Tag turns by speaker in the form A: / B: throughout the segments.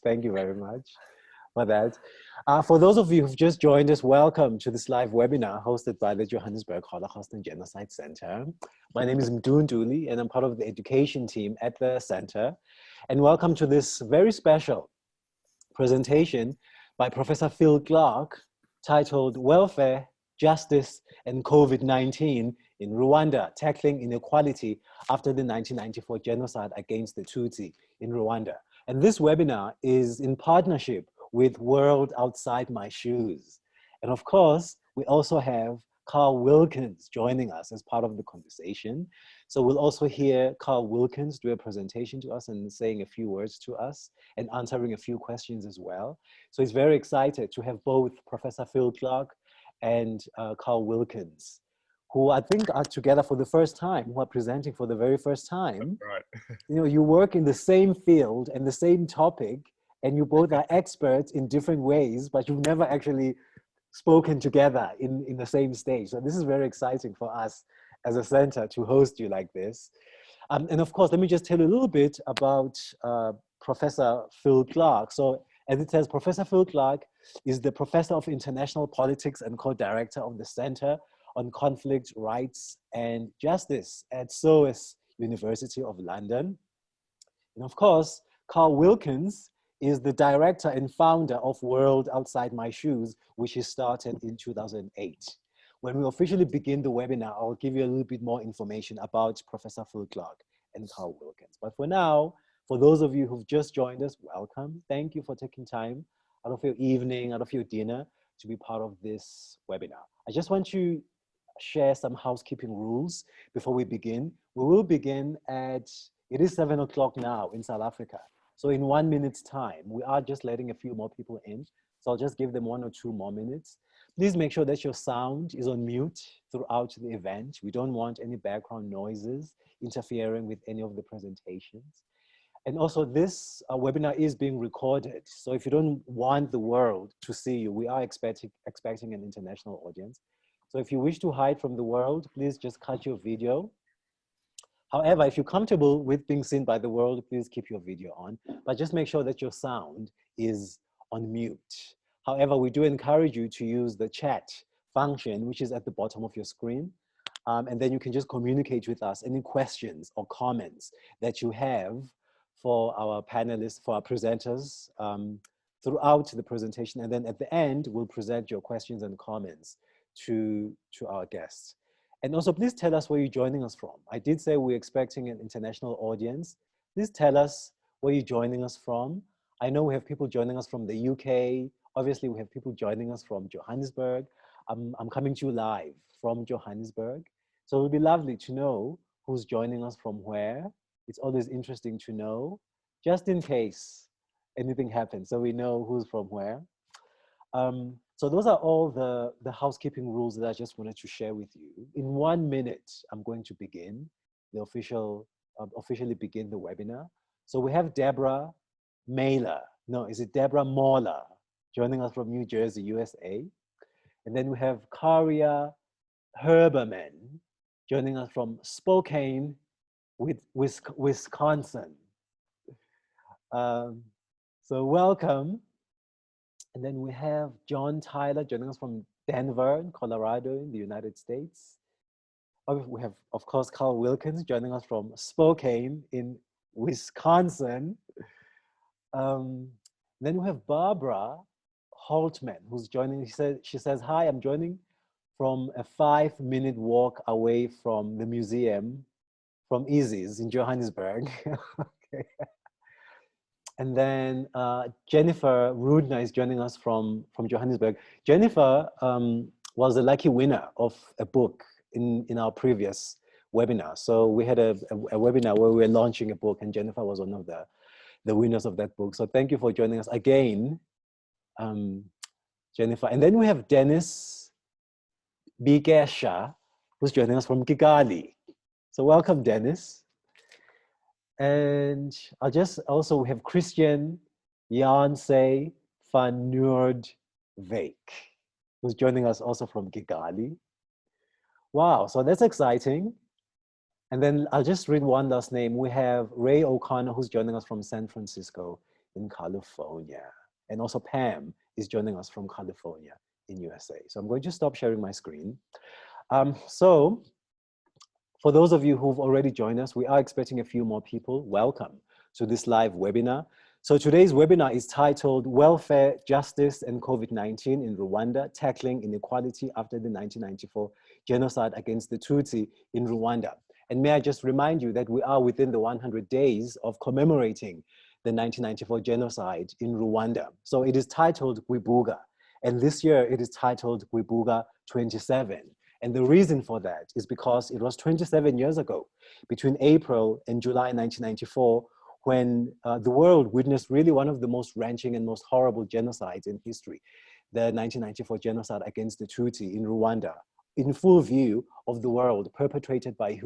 A: Thank you very much for that. For those of you who've just joined us, welcome to this live webinar hosted by the Johannesburg Holocaust and Genocide Center. My name is Mdun Duli, and I'm part of the education team at the center. And welcome to this very special presentation by Professor Phil Clark, titled Welfare, Justice, and COVID-19 in Rwanda, Tackling Inequality After the 1994 Genocide Against the Tutsi in Rwanda. And this webinar is in partnership with World Outside My Shoes. And of course, we also have Carl Wilkins joining us as part of the conversation. So we'll also hear Carl Wilkins do a presentation to us and saying a few words to us and answering a few questions as well. So he's very excited to have both Professor Phil Clark and Carl Wilkins, who I think are together for the first time, who are presenting for the very first time.
B: Right.
A: You know, you work in the same field and the same topic, and you both are experts in different ways, but you've never actually spoken together in the same stage. So this is very exciting for us as a center to host you like this. And of course, let me just tell you a little bit about Professor Phil Clark. So as it says, Professor Phil Clark is the Professor of International Politics and co-director of the Center on Conflict, Rights and Justice at SOAS University of London. And of course, Carl Wilkins is the director and founder of World Outside My Shoes, which is started in 2008. When we officially begin the webinar, I'll give you a little bit more information about Professor Phil Clark and Carl Wilkins. But for now, for those of you who've just joined us, welcome. Thank you for taking time out of your evening, out of your dinner to be part of this webinar. I just want to share some housekeeping rules before we begin. We will begin at, it is 7 o'clock now in South Africa. So in 1 minute's time, we are just letting a few more people in. So I'll just give them 1 or 2 more minutes. Please make sure that your sound is on mute throughout the event. We don't want any background noises interfering with any of the presentations. And also this webinar is being recorded. So if you don't want the world to see you, we are expecting an international audience. So if you wish to hide from the world, please just cut your video. However, if you're comfortable with being seen by the world, please keep your video on, but just make sure that your sound is on mute. However, we do encourage you to use the chat function, which is at the bottom of your screen. And then you can just communicate with us any questions or comments that you have for our panelists, for our presenters throughout the presentation. And then at the end, we'll present your questions and comments to our guests. And also, please tell us where you're joining us from. I did say we're expecting an international audience. Please tell us where you're joining us from. I know we have people joining us from the UK. Obviously, we have people joining us from Johannesburg. I'm coming to you live from Johannesburg. So it would be lovely to know who's joining us from where. It's always interesting to know, just in case anything happens, so we know who's from where. So those are all the housekeeping rules that I just wanted to share with you. In 1 minute, I'm going to begin the officially begin the webinar. So we have Deborah Mailer. No, is it Deborah Mauler joining us from New Jersey, USA? And then we have Karia Herberman joining us from Spokane, Wisconsin. So welcome. And then we have John Tyler joining us from Denver, Colorado in the United States. We have, of course, Carl Wilkins joining us from Spokane in Wisconsin. Then we have Barbara Holtman, who's joining. She says, hi, I'm joining from a 5-minute walk away from the museum from Isis in Johannesburg. Okay. And then Jennifer Rudner is joining us from Johannesburg. Jennifer was the lucky winner of a book in our previous webinar. So we had a webinar where we were launching a book, and Jennifer was one of the winners of that book. So thank you for joining us again, Jennifer. And then we have Dennis Bigesha, who's joining us from Kigali. So welcome, Dennis. And I'll just also, we have Christian Janse van Noordwijk, who's joining us also from Kigali. Wow, so that's exciting. And then I'll just read one last name. We have Ray O'Connor, who's joining us from San Francisco in California. And also Pam is joining us from California in USA. So I'm going to stop sharing my screen. So for those of you who've already joined us, we are expecting a few more people. Welcome to this live webinar. So today's webinar is titled Welfare, Justice and COVID-19 in Rwanda, Tackling Inequality After the 1994 Genocide Against the Tutsi in Rwanda. And may I just remind you that we are within the 100 days of commemorating the 1994 genocide in Rwanda. So it is titled Kwibuka. And this year it is titled Kwibuka 27. And the reason for that is because it was 27 years ago, between April and July 1994, when the world witnessed really one of the most wrenching and most horrible genocides in history, the 1994 genocide against the Tutsi in Rwanda, in full view of the world, perpetrated by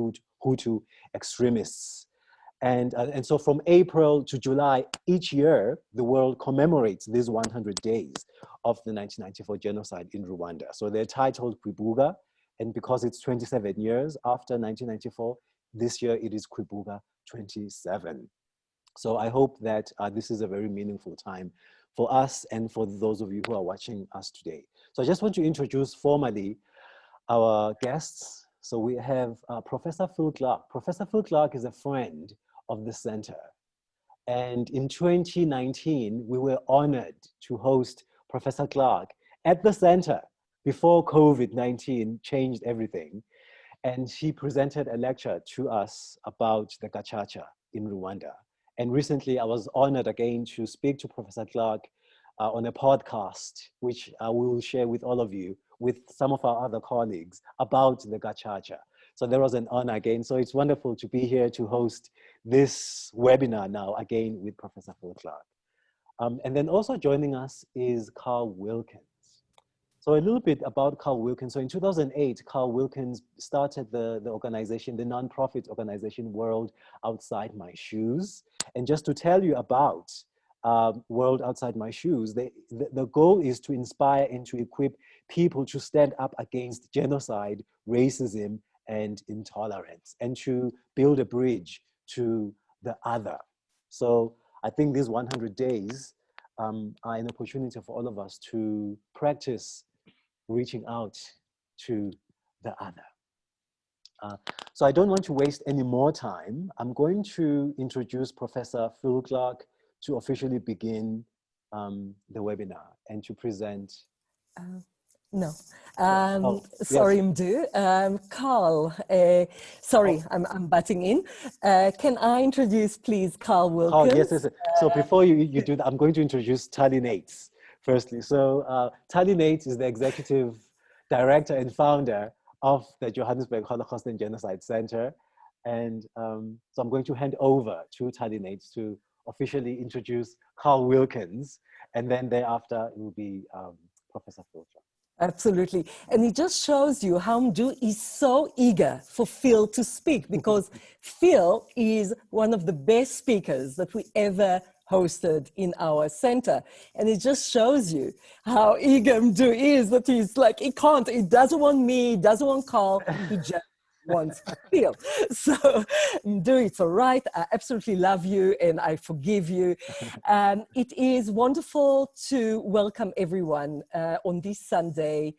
A: Hutu extremists. And so from April to July each year, the world commemorates these 100 days of the 1994 genocide in Rwanda. So they're titled Kwibuka, and because it's 27 years after 1994, this year it is Kwibuka 27. So I hope that this is a very meaningful time for us and for those of you who are watching us today. So I just want to introduce formally our guests. So we have Professor Phil Clark. Professor Phil Clark is a friend of the center. And in 2019, we were honored to host Professor Clark at the center before COVID-19 changed everything. And she presented a lecture to us about the Gacaca in Rwanda. And recently I was honored again to speak to Professor Clark on a podcast, which we will share with all of you, with some of our other colleagues, about the Gacaca. So there was an honor again. So it's wonderful to be here to host this webinar now again with Professor Phil Clark. And then also joining us is Carl Wilkins. So a little bit about Carl Wilkins. So in 2008, Carl Wilkins started the organization, the nonprofit organization World Outside My Shoes. And just to tell you about World Outside My Shoes, the goal is to inspire and to equip people to stand up against genocide, racism, and intolerance, and to build a bridge to the other. So I think these 100 days are an opportunity for all of us to practice reaching out to the other. So I don't want to waste any more time. I'm going to introduce Professor Phil Clark to officially begin the webinar and to present.
B: No,
A: Yes.
B: sorry, Mdu. Carl, sorry, I'm butting in. Can I introduce, please, Carl Wilkins?
A: Carl, yes. So before you do that, I'm going to introduce Tali Nates firstly. So Tali Nates is the executive director and founder of the Johannesburg Holocaust and Genocide Center. And so I'm going to hand over to Tali Nates to officially introduce Carl Wilkins. And then thereafter, it will be Professor Phil Clark.
B: Absolutely. And it just shows you how Mdu is so eager for Phil to speak, because Phil is one of the best speakers that we ever hosted in our center. And it just shows you how eager Mdu is, that he's like, he doesn't want me, doesn't want Carl, he just wants Phil. So Mdu, it's all right. I absolutely love you and I forgive you. It is wonderful to welcome everyone on this Sunday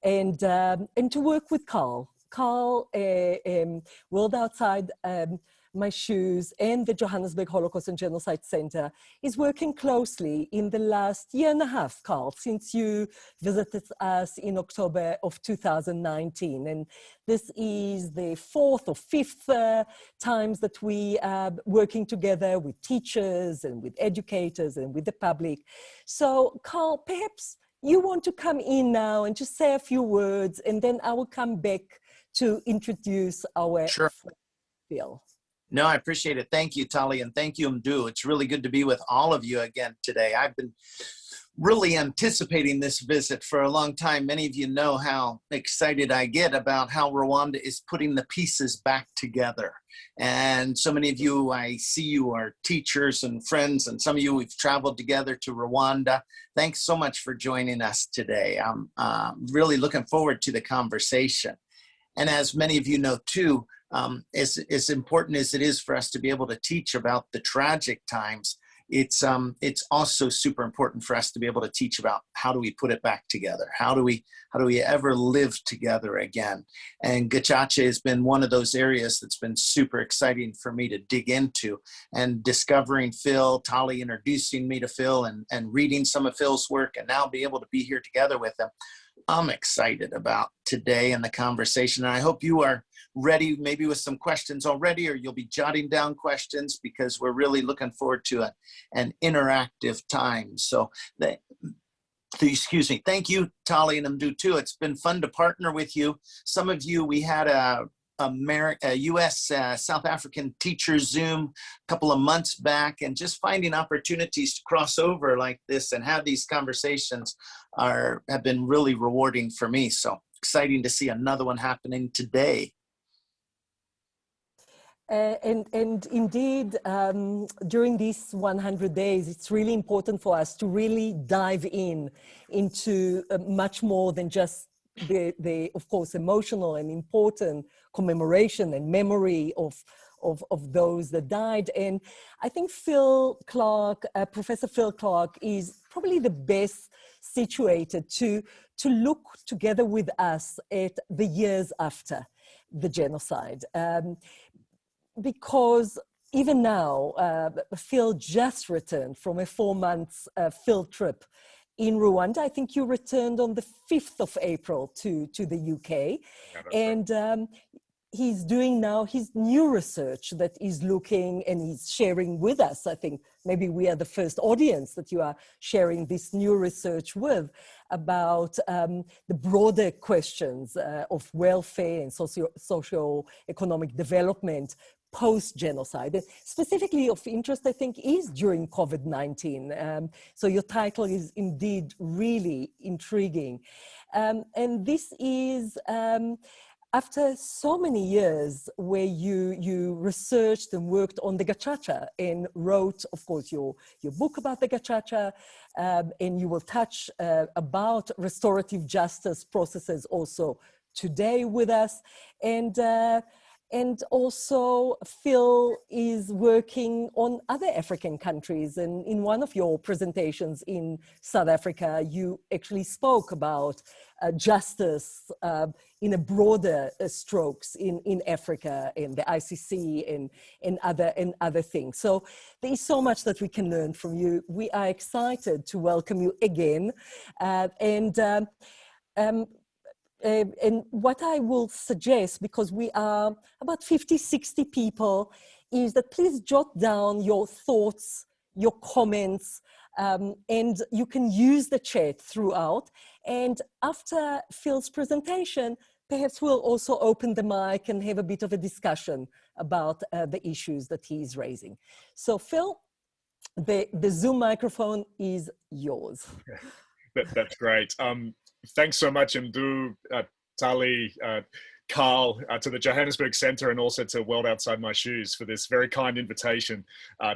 B: and to work with Carl. Carl, World Outside My Shoes and the Johannesburg Holocaust and Genocide Center is working closely in the last year and a half, Carl, since you visited us in October of 2019. And this is the fourth or fifth times that we are working together with teachers and with educators and with the public. So, Carl, perhaps you want to come in now and just say a few words, and then I will come back to introduce our Phil.
C: No, I appreciate it. Thank you, Tali, and thank you, Mdu. It's really good to be with all of you again today. I've been really anticipating this visit for a long time. Many of you know how excited I get about how Rwanda is putting the pieces back together. And so many of you, I see you are teachers and friends, and some of you we've traveled together to Rwanda. Thanks so much for joining us today. I'm really looking forward to the conversation. And as many of you know too, as important as it is for us to be able to teach about the tragic times, it's also super important for us to be able to teach about how do we put it back together? How do we ever live together again? And Gacaca has been one of those areas that's been super exciting for me to dig into, and discovering Phil, Tali introducing me to Phil, and reading some of Phil's work, and now be able to be here together with him. I'm excited about today and the conversation. And I hope you are ready, maybe with some questions already, or you'll be jotting down questions, because we're really looking forward to an interactive time. So excuse me. Thank you, Tali and Mdu too. It's been fun to partner with you. Some of you, we had a U.S. South African teacher Zoom a couple of months back, and just finding opportunities to cross over like this and have these conversations have been really rewarding for me. So exciting to see another one happening today.
B: And indeed, during these 100 days, it's really important for us to really dive into much more than just the of course, emotional and important commemoration and memory of those that died. And I think Phil Clark, Professor Phil Clark, is probably the best situated to look together with us at the years after the genocide. Because even now, Phil just returned from a 4-month field trip in Rwanda. I think you returned on the 5th of April to the UK. Yeah, and right. He's doing now his new research that is looking, and he's sharing with us. I think maybe we are the first audience that you are sharing this new research with, about the broader questions of welfare and socio-economic development post-genocide. And specifically of interest, I think, is during COVID-19. So your title is indeed really intriguing. And this is after so many years where you researched and worked on the Gacaca and wrote, of course, your book about the Gacaca, and you will touch about restorative justice processes also today with us. And also, Phil is working on other African countries. And in one of your presentations in South Africa, you actually spoke about justice in a broader strokes in Africa, in the ICC and other things. So there is so much that we can learn from you. We are excited to welcome you again. And what I will suggest, because we are about 50, 60 people, is that please jot down your thoughts, your comments, and you can use the chat throughout. And after Phil's presentation, perhaps we'll also open the mic and have a bit of a discussion about the issues that he is raising. So Phil, the Zoom microphone is yours.
D: That's great. Thanks so much, Mdu, Tali, Carl, to the Johannesburg Centre, and also to World Outside My Shoes for this very kind invitation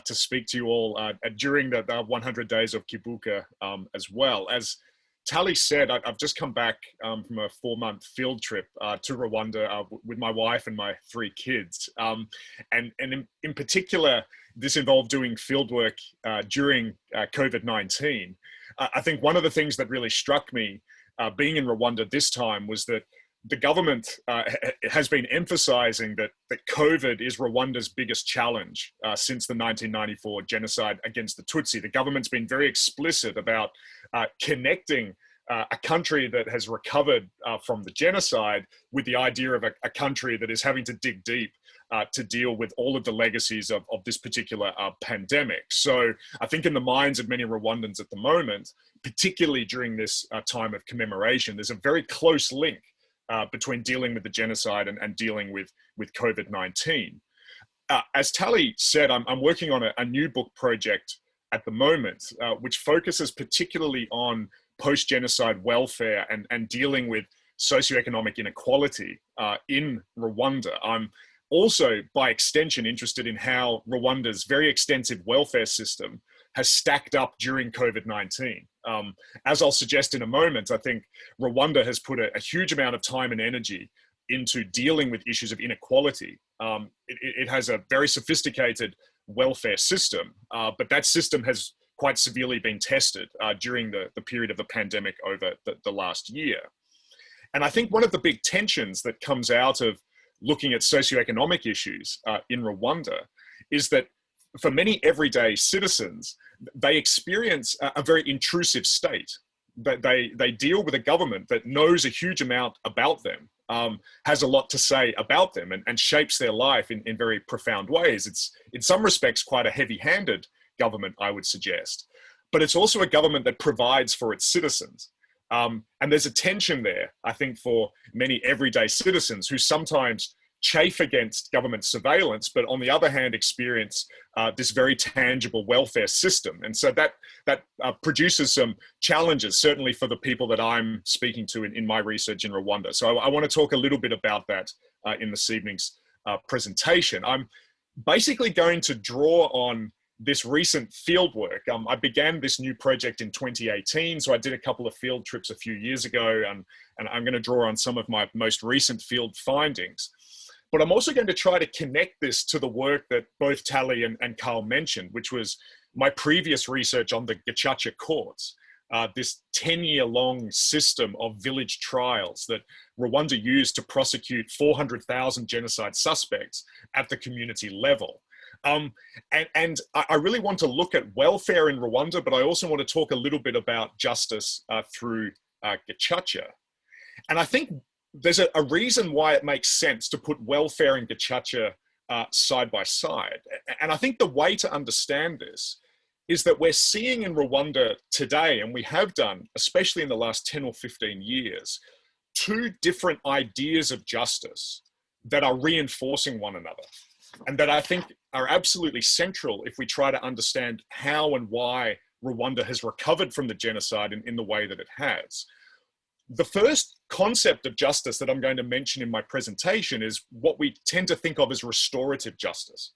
D: to speak to you all during the 100 days of Kibuka as well. As Tali said, I've just come back from a 4-month field trip to Rwanda with my wife and my 3 kids. And in particular, this involved doing field work during COVID-19. I think one of the things that really struck me being in Rwanda this time was that the government has been emphasizing that COVID is Rwanda's biggest challenge since the 1994 genocide against the Tutsi. The government's been very explicit about connecting a country that has recovered from the genocide with the idea of a country that is having to dig deep to deal with all of the legacies of this particular pandemic. So I think in the minds of many Rwandans at the moment, particularly during this time of commemoration, there's a very close link between dealing with the genocide and dealing with COVID-19. As Tali said, I'm working on a new book project at the moment, which focuses particularly on post-genocide welfare and dealing with socioeconomic inequality in Rwanda. I'm also, by extension, interested in how Rwanda's very extensive welfare system has stacked up during COVID-19. As I'll suggest in a moment, I think Rwanda has put a huge amount of time and energy into dealing with issues of inequality. It has a very sophisticated welfare system, but that system has quite severely been tested during the period of the pandemic over the last year. And I think one of the big tensions that comes out of looking at socioeconomic issues in Rwanda is that for many everyday citizens, they experience a very intrusive state. That they deal with a government that knows a huge amount about them, has a lot to say about them, and shapes their life in very profound ways. It's in some respects quite a heavy-handed government, I would suggest, but it's also a government that provides for its citizens. And there's a tension there, I think, for many everyday citizens who sometimes chafe against government surveillance, but on the other hand experience this very tangible welfare system. And so that produces some challenges, certainly for the people that I'm speaking to in my research in Rwanda. So I want to talk a little bit about that in this evening's presentation. I'm basically going to draw on this recent field work. I began this new project in 2018, so I did a couple of field trips a few years ago, and I'm going to draw on some of my most recent field findings. But I'm also going to try to connect this to the work that both Tali and Carl mentioned, which was my previous research on the Gacaca Courts, this 10-year-long system of village trials that Rwanda used to prosecute 400,000 genocide suspects at the community level. And I really want to look at welfare in Rwanda, but I also want to talk a little bit about justice through Gacaca. And I think there's a reason why it makes sense to put welfare and Gacaca side by side. And I think the way to understand this is that we're seeing in Rwanda today, and we have done, especially in the last 10 or 15 years, two different ideas of justice that are reinforcing one another, and that I think are absolutely central if we try to understand how and why Rwanda has recovered from the genocide in the way that it has. The first concept of justice that I'm going to mention in my presentation is what we tend to think of as restorative justice.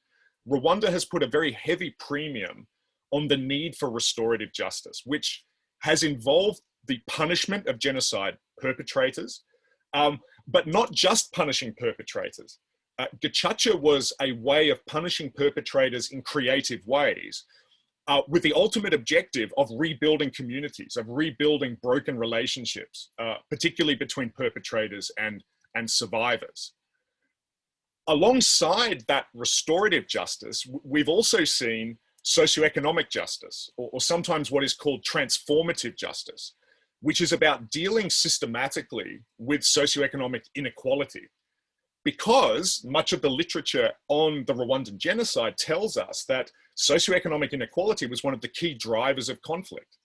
D: Rwanda has put a very heavy premium on the need for restorative justice, which has involved the punishment of genocide perpetrators, but not just punishing perpetrators. Gacaca was a way of punishing perpetrators in creative ways, with the ultimate objective of rebuilding communities, of rebuilding broken relationships, particularly between perpetrators and survivors. Alongside that restorative justice, we've also seen socioeconomic justice, or sometimes what is called transformative justice, which is about dealing systematically with socioeconomic inequality. Because much of the literature on the Rwandan genocide tells us that socioeconomic inequality was one of the key drivers of conflict.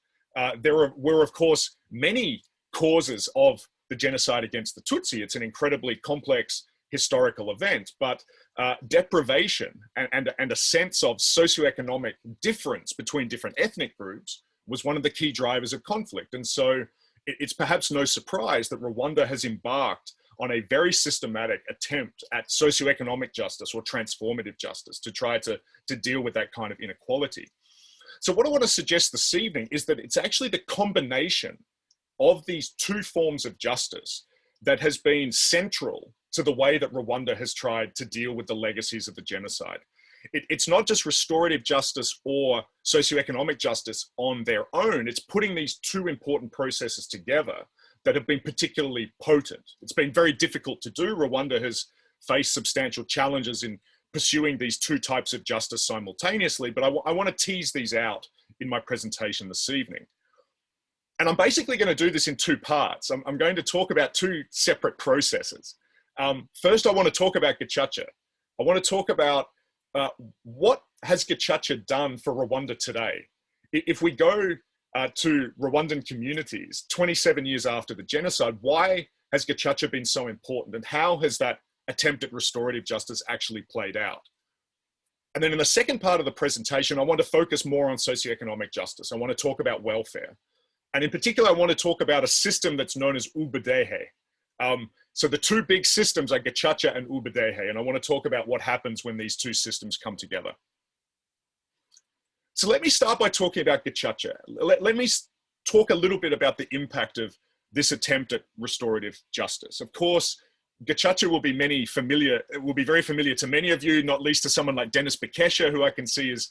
D: There were, of course, many causes of the genocide against the Tutsi. It's an incredibly complex historical event, but deprivation and a sense of socioeconomic difference between different ethnic groups was one of the key drivers of conflict. And so it's perhaps no surprise that Rwanda has embarked on a very systematic attempt at socioeconomic justice or transformative justice to try to deal with that kind of inequality. So what I want to suggest this evening is that it's actually the combination of these two forms of justice that has been central to the way that Rwanda has tried to deal with the legacies of the genocide. It's not just restorative justice or socioeconomic justice on their own, it's putting these two important processes together that have been particularly potent. It's been very difficult to do. Rwanda has faced substantial challenges in pursuing these two types of justice simultaneously, but I want to tease these out in my presentation this evening. And I'm basically going to do this in two parts. I'm going to talk about two separate processes. First, I want to talk about Gacaca. I want to talk about what has Gacaca done for Rwanda today. If we go to Rwandan communities 27 years after the genocide, why has Gacaca been so important, and how has that attempt at restorative justice actually played out? And then in the second part of the presentation, I want to focus more on socioeconomic justice. I want to talk about welfare. And in particular, I want to talk about a system that's known as Ubudehe. So the two big systems are Gacaca and Ubudehe, and I want to talk about what happens when these two systems come together. So let me start by talking about Gacaca. Let me talk a little bit about the impact of this attempt at restorative justice. Of course, Gacaca will be very familiar to many of you, not least to someone like Dennis Bekesha, who I can see is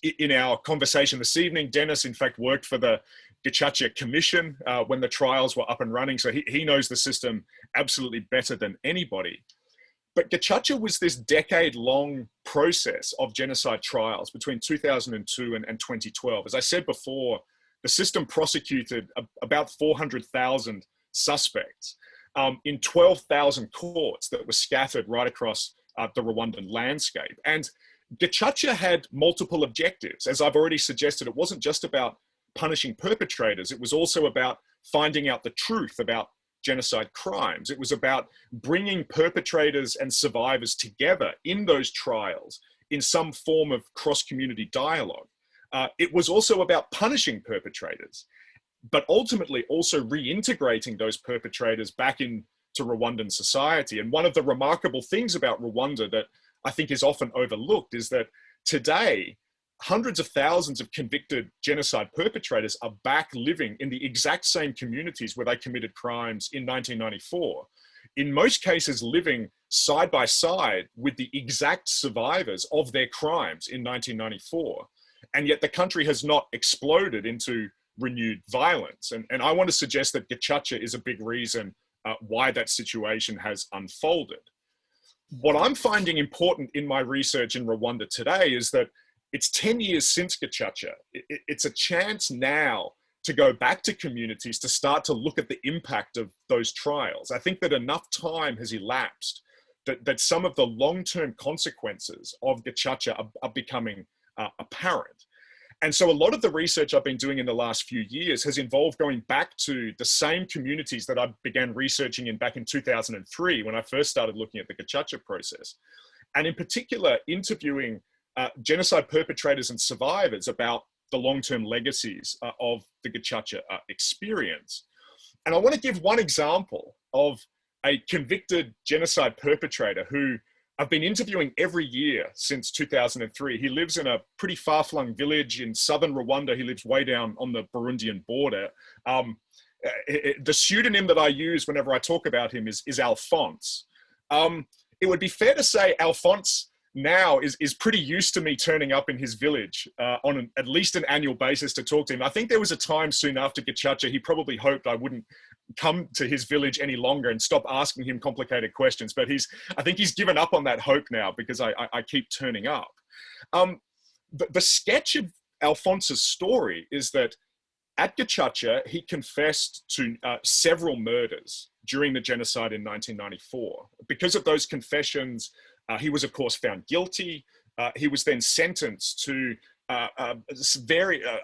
D: in our conversation this evening. Dennis, in fact, worked for the Gacaca Commission when the trials were up and running, so he knows the system absolutely better than anybody. But Gacaca was this decade-long process of genocide trials between 2002 and 2012. As I said before, the system prosecuted about 400,000 suspects in 12,000 courts that were scattered right across the Rwandan landscape. And Gacaca had multiple objectives. As I've already suggested, it wasn't just about punishing perpetrators. It was also about finding out the truth about genocide crimes. It was about bringing perpetrators and survivors together in those trials in some form of cross-community dialogue. It was also about punishing perpetrators, but ultimately also reintegrating those perpetrators back into Rwandan society. And one of the remarkable things about Rwanda that I think is often overlooked is that today, hundreds of thousands of convicted genocide perpetrators are back living in the exact same communities where they committed crimes in 1994. In most cases, living side by side with the exact survivors of their crimes in 1994. And yet the country has not exploded into renewed violence. And I want to suggest that Gacaca is a big reason why that situation has unfolded. What I'm finding important in my research in Rwanda today is that it's 10 years since Gacaca. It's a chance now to go back to communities to start to look at the impact of those trials. I think that enough time has elapsed that some of the long-term consequences of Gacaca are becoming apparent. And so a lot of the research I've been doing in the last few years has involved going back to the same communities that I began researching in back in 2003 when I first started looking at the Gacaca process. And in particular, interviewing genocide perpetrators and survivors about the long-term legacies of the Gacaca experience. And I want to give one example of a convicted genocide perpetrator who I've been interviewing every year since 2003. He lives in a pretty far-flung village in southern Rwanda. He lives way down on the Burundian border. The pseudonym that I use whenever I talk about him is Alphonse. It would be fair to say Alphonse now is pretty used to me turning up in his village on at least an annual basis to talk to him. I think there was a time soon after Gacaca, he probably hoped I wouldn't come to his village any longer and stop asking him complicated questions. But I think he's given up on that hope now because I keep turning up. The sketch of Alphonse's story is that at Gacaca, he confessed to several murders during the genocide in 1994. Because of those confessions, he was, of course, found guilty. He was then sentenced to I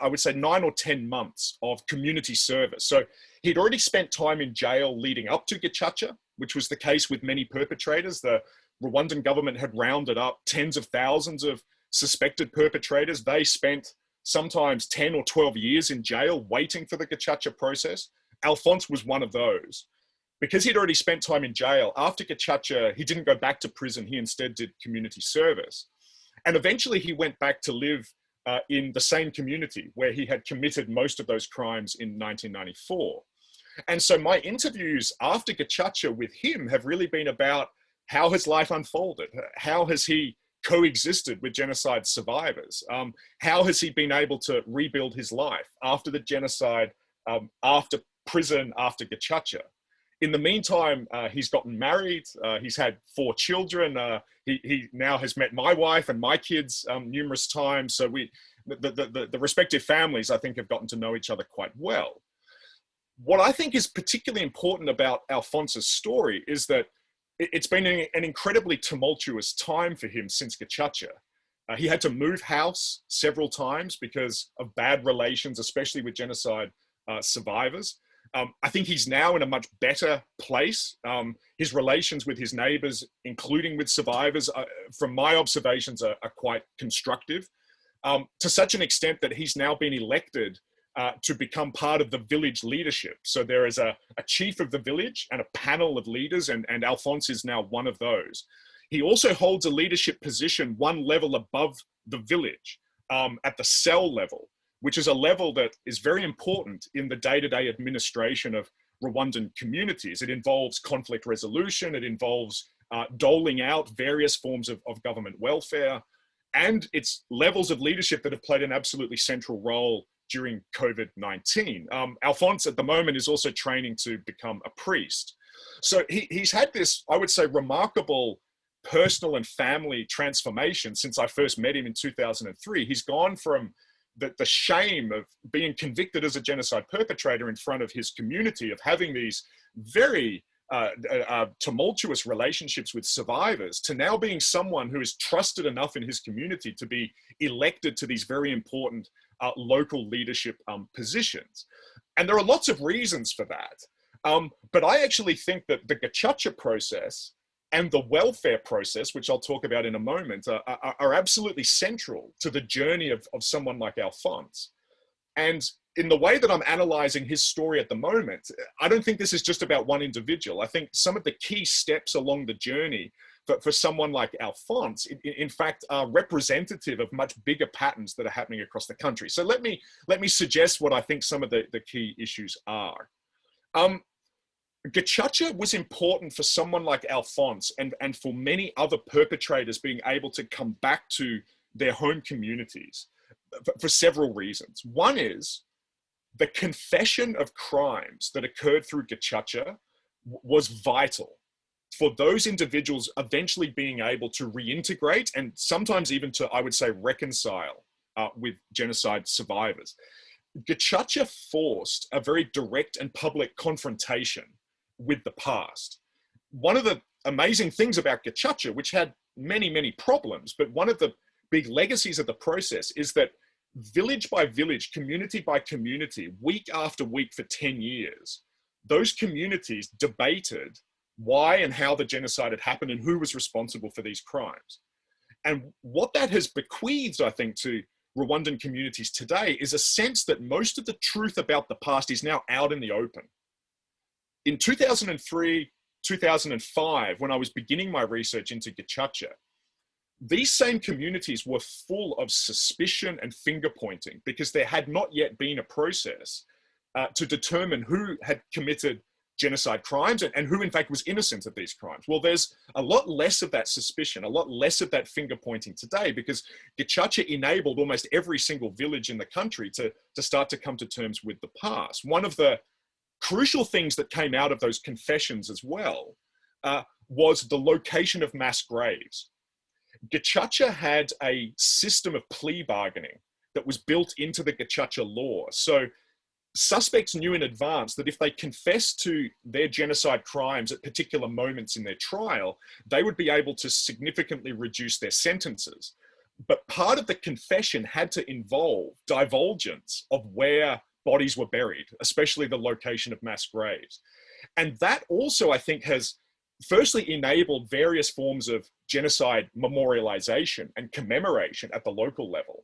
D: would say 9 or 10 months of community service. So he'd already spent time in jail leading up to Gacaca, which was the case with many perpetrators. The Rwandan government had rounded up tens of thousands of suspected perpetrators. They spent sometimes 10 or 12 years in jail waiting for the Gacaca process. Alphonse was one of those. Because he'd already spent time in jail, after Gacaca, he didn't go back to prison. He instead did community service. And eventually he went back to live in the same community where he had committed most of those crimes in 1994. And so my interviews after Gacaca with him have really been about how his life unfolded. How has he coexisted with genocide survivors? How has he been able to rebuild his life after the genocide, after prison, after Gacaca? In the meantime, he's gotten married, he's had 4 children, he now has met my wife and my kids numerous times, so the respective families, I think, have gotten to know each other quite well. What I think is particularly important about Alphonse's story is that it's been an incredibly tumultuous time for him since Gacaca. He had to move house several times because of bad relations, especially with genocide survivors. I think he's now in a much better place. His relations with his neighbors, including with survivors, from my observations, are quite constructive, to such an extent that he's now been elected to become part of the village leadership. So there is a chief of the village and a panel of leaders, and Alphonse is now one of those. He also holds a leadership position one level above the village, at the cell level, which is a level that is very important in the day-to-day administration of Rwandan communities. It involves conflict resolution, it involves doling out various forms of government welfare, and it's levels of leadership that have played an absolutely central role during COVID-19. Alphonse at the moment is also training to become a priest. So he's had this, I would say, remarkable personal and family transformation since I first met him in 2003. He's gone from the shame of being convicted as a genocide perpetrator in front of his community, of having these very tumultuous relationships with survivors, to now being someone who is trusted enough in his community to be elected to these very important local leadership positions. And there are lots of reasons for that. But I actually think that the Gacaca process and the welfare process, which I'll talk about in a moment, are absolutely central to the journey of someone like Alphonse. And in the way that I'm analysing his story at the moment, I don't think this is just about one individual. I think some of the key steps along the journey for someone like Alphonse, in fact, are representative of much bigger patterns that are happening across the country. So let me suggest what I think some of the key issues are. Gacaca was important for someone like Alphonse and for many other perpetrators being able to come back to their home communities for several reasons. One is the confession of crimes that occurred through Gacaca was vital for those individuals eventually being able to reintegrate and sometimes even to, I would say, reconcile with genocide survivors. Gacaca forced a very direct and public confrontation with the past. One of the amazing things about Gacaca, which had many, many problems, but one of the big legacies of the process is that village by village, community by community, week after week for 10 years, those communities debated why and how the genocide had happened and who was responsible for these crimes. And what that has bequeathed, I think, to Rwandan communities today is a sense that most of the truth about the past is now out in the open. In 2003, 2005, when I was beginning my research into Gacaca, these same communities were full of suspicion and finger pointing because there had not yet been a process to determine who had committed genocide crimes and who in fact was innocent of these crimes. Well, there's a lot less of that suspicion, a lot less of that finger pointing today because Gacaca enabled almost every single village in the country to start to come to terms with the past. One of the crucial things that came out of those confessions as well was the location of mass graves. Gacaca had a system of plea bargaining that was built into the Gacaca law. So suspects knew in advance that if they confessed to their genocide crimes at particular moments in their trial, they would be able to significantly reduce their sentences. But part of the confession had to involve divulgence of where bodies were buried, especially the location of mass graves. And that also, I think, has firstly enabled various forms of genocide memorialization and commemoration at the local level.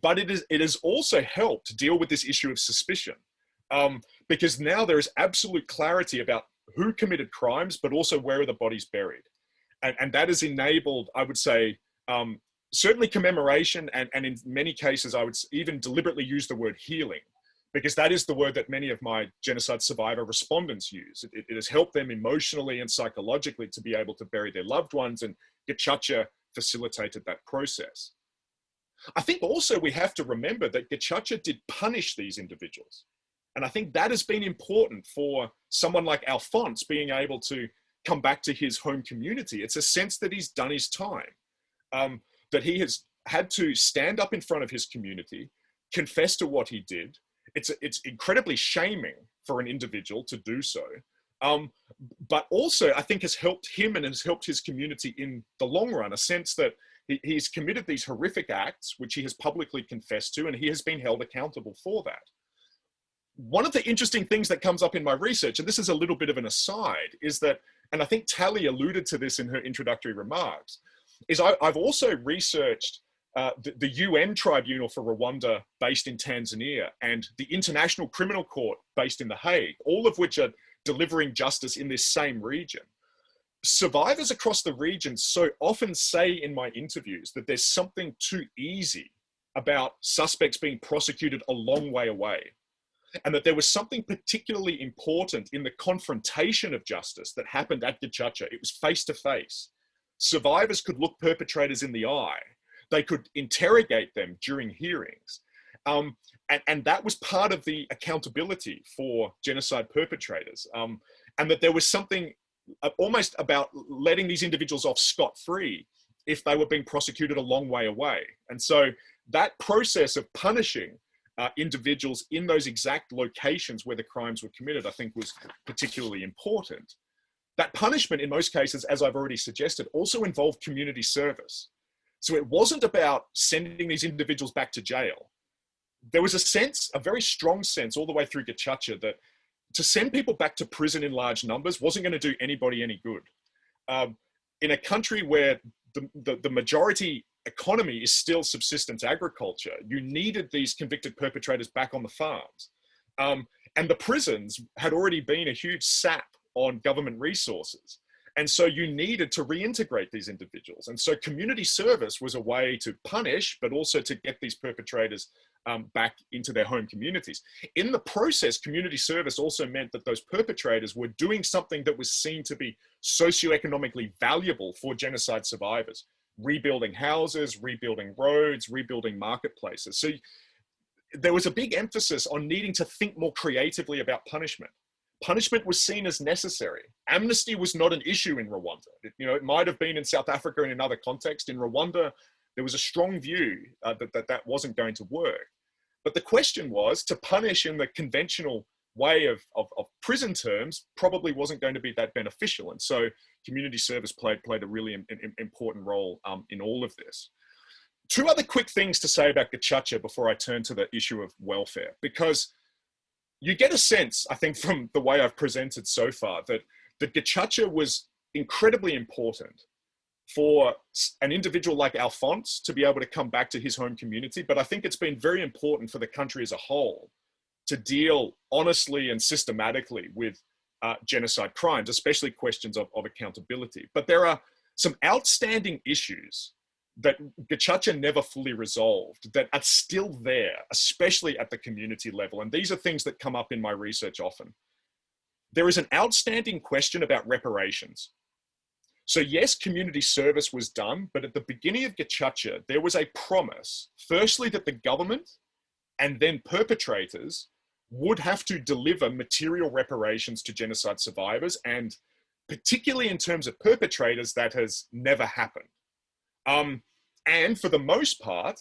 D: But it has also helped deal with this issue of suspicion because now there is absolute clarity about who committed crimes, but also where are the bodies buried. And that has enabled, I would say, certainly commemoration and in many cases, I would even deliberately use the word healing, because that is the word that many of my genocide survivor respondents use. It has helped them emotionally and psychologically to be able to bury their loved ones, and Gacaca facilitated that process. I think also we have to remember that Gacaca did punish these individuals. And I think that has been important for someone like Alphonse being able to come back to his home community. It's a sense that he's done his time, that he has had to stand up in front of his community, confess to what he did. It's incredibly shaming for an individual to do so. But also I think has helped him and has helped his community in the long run, a sense that he's committed these horrific acts, which he has publicly confessed to, and he has been held accountable for that. One of the interesting things that comes up in my research, and this is a little bit of an aside, is that, and I think Tali alluded to this in her introductory remarks, is I've also researched the UN tribunal for Rwanda based in Tanzania and the International Criminal Court based in The Hague, all of which are delivering justice in this same region. Survivors across the region so often say in my interviews that there's something too easy about suspects being prosecuted a long way away. and that there was something particularly important in the confrontation of justice that happened at Gacaca. It was face to face. Survivors could look perpetrators in the eye. They could interrogate them during hearings. And that was part of the accountability for genocide perpetrators. And that there was something almost about letting these individuals off scot-free if they were being prosecuted a long way away. And so that process of punishing individuals in those exact locations where the crimes were committed, I think was particularly important. That punishment in most cases, as I've already suggested, also involved community service. So it wasn't about sending these individuals back to jail. There was a sense, a very strong sense all the way through Gacaca that to send people back to prison in large numbers wasn't going to do anybody any good. In a country where the majority economy is still subsistence agriculture, you needed these convicted perpetrators back on the farms. And the prisons had already been a huge sap on government resources. And so you needed to reintegrate these individuals. And so community service was a way to punish, but also to get these perpetrators back into their home communities. In the process, community service also meant that those perpetrators were doing something that was seen to be socioeconomically valuable for genocide survivors, rebuilding houses, rebuilding roads, rebuilding marketplaces. So there was a big emphasis on needing to think more creatively about punishment. Punishment was seen as necessary. Amnesty was not an issue in Rwanda. It might have been in South Africa in another context. In Rwanda, there was a strong view that wasn't going to work. But the question was, to punish in the conventional way of prison terms probably wasn't going to be that beneficial. And so community service played a really important role in all of this. Two other quick things to say about Gacaca before I turn to the issue of welfare, because you get a sense, I think, from the way I've presented so far, that Gacaca was incredibly important for an individual like Alphonse to be able to come back to his home community. But I think it's been very important for the country as a whole to deal honestly and systematically with genocide crimes, especially questions of accountability. But there are some outstanding issues that Gacaca never fully resolved that are still there, especially at the community level. And these are things that come up in my research often. There is an outstanding question about reparations. So yes, community service was done, but at the beginning of Gacaca, there was a promise, firstly, that the government and then perpetrators would have to deliver material reparations to genocide survivors. And particularly in terms of perpetrators, that has never happened. And for the most part,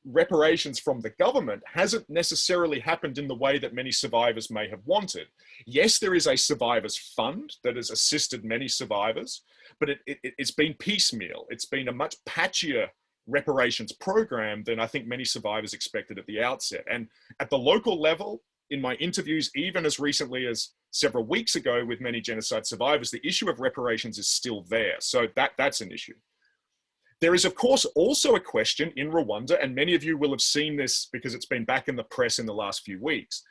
D: reparations from the government hasn't necessarily happened in the way that many survivors may have wanted. Yes, there is a survivors fund that has assisted many survivors, but it's been piecemeal. It's been a much patchier reparations program than I think many survivors expected at the outset. And at the local level, in my interviews, even as recently as several weeks ago with many genocide survivors, the issue of reparations is still there. So that's an issue. There is, of course, also a question in Rwanda, and many of you will have seen this because it's been back in the press in the last few weeks,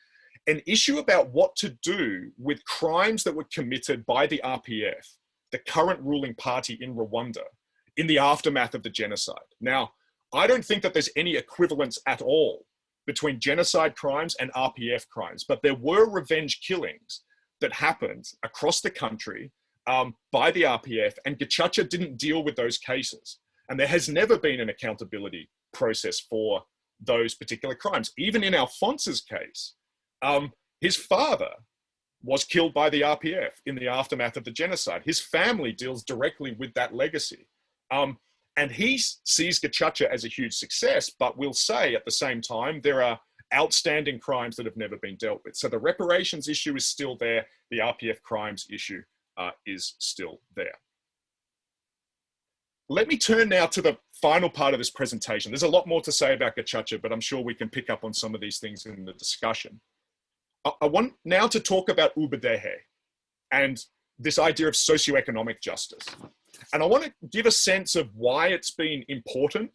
D: an issue about what to do with crimes that were committed by the RPF, the current ruling party in Rwanda, in the aftermath of the genocide. Now, I don't think that there's any equivalence at all between genocide crimes and RPF crimes, but there were revenge killings that happened across the country by the RPF, and Gacaca didn't deal with those cases. And there has never been an accountability process for those particular crimes. Even in Alphonse's case, his father was killed by the RPF in the aftermath of the genocide. His family deals directly with that legacy. And he sees Gacaca as a huge success, but will say at the same time, there are outstanding crimes that have never been dealt with. So the reparations issue is still there. The RPF crimes issue is still there. Let me turn now to the final part of this presentation. There's a lot more to say about Gacaca, but I'm sure we can pick up on some of these things in the discussion. I want now to talk about ubudehe and this idea of socioeconomic justice. And I want to give a sense of why it's been important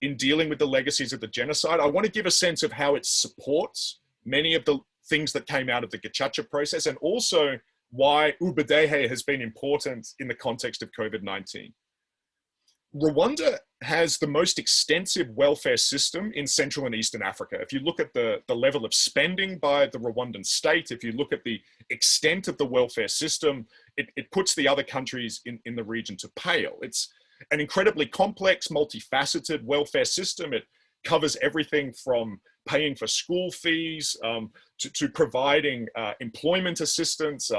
D: in dealing with the legacies of the genocide. I want to give a sense of how it supports many of the things that came out of the Gacaca process, and also why ubudehe has been important in the context of COVID-19. Rwanda has the most extensive welfare system in Central and Eastern Africa. If you look at the level of spending by the Rwandan state, if you look at the extent of the welfare system, it puts the other countries in the region to pale. It's an incredibly complex, multifaceted welfare system. It covers everything from paying for school fees to providing employment assistance,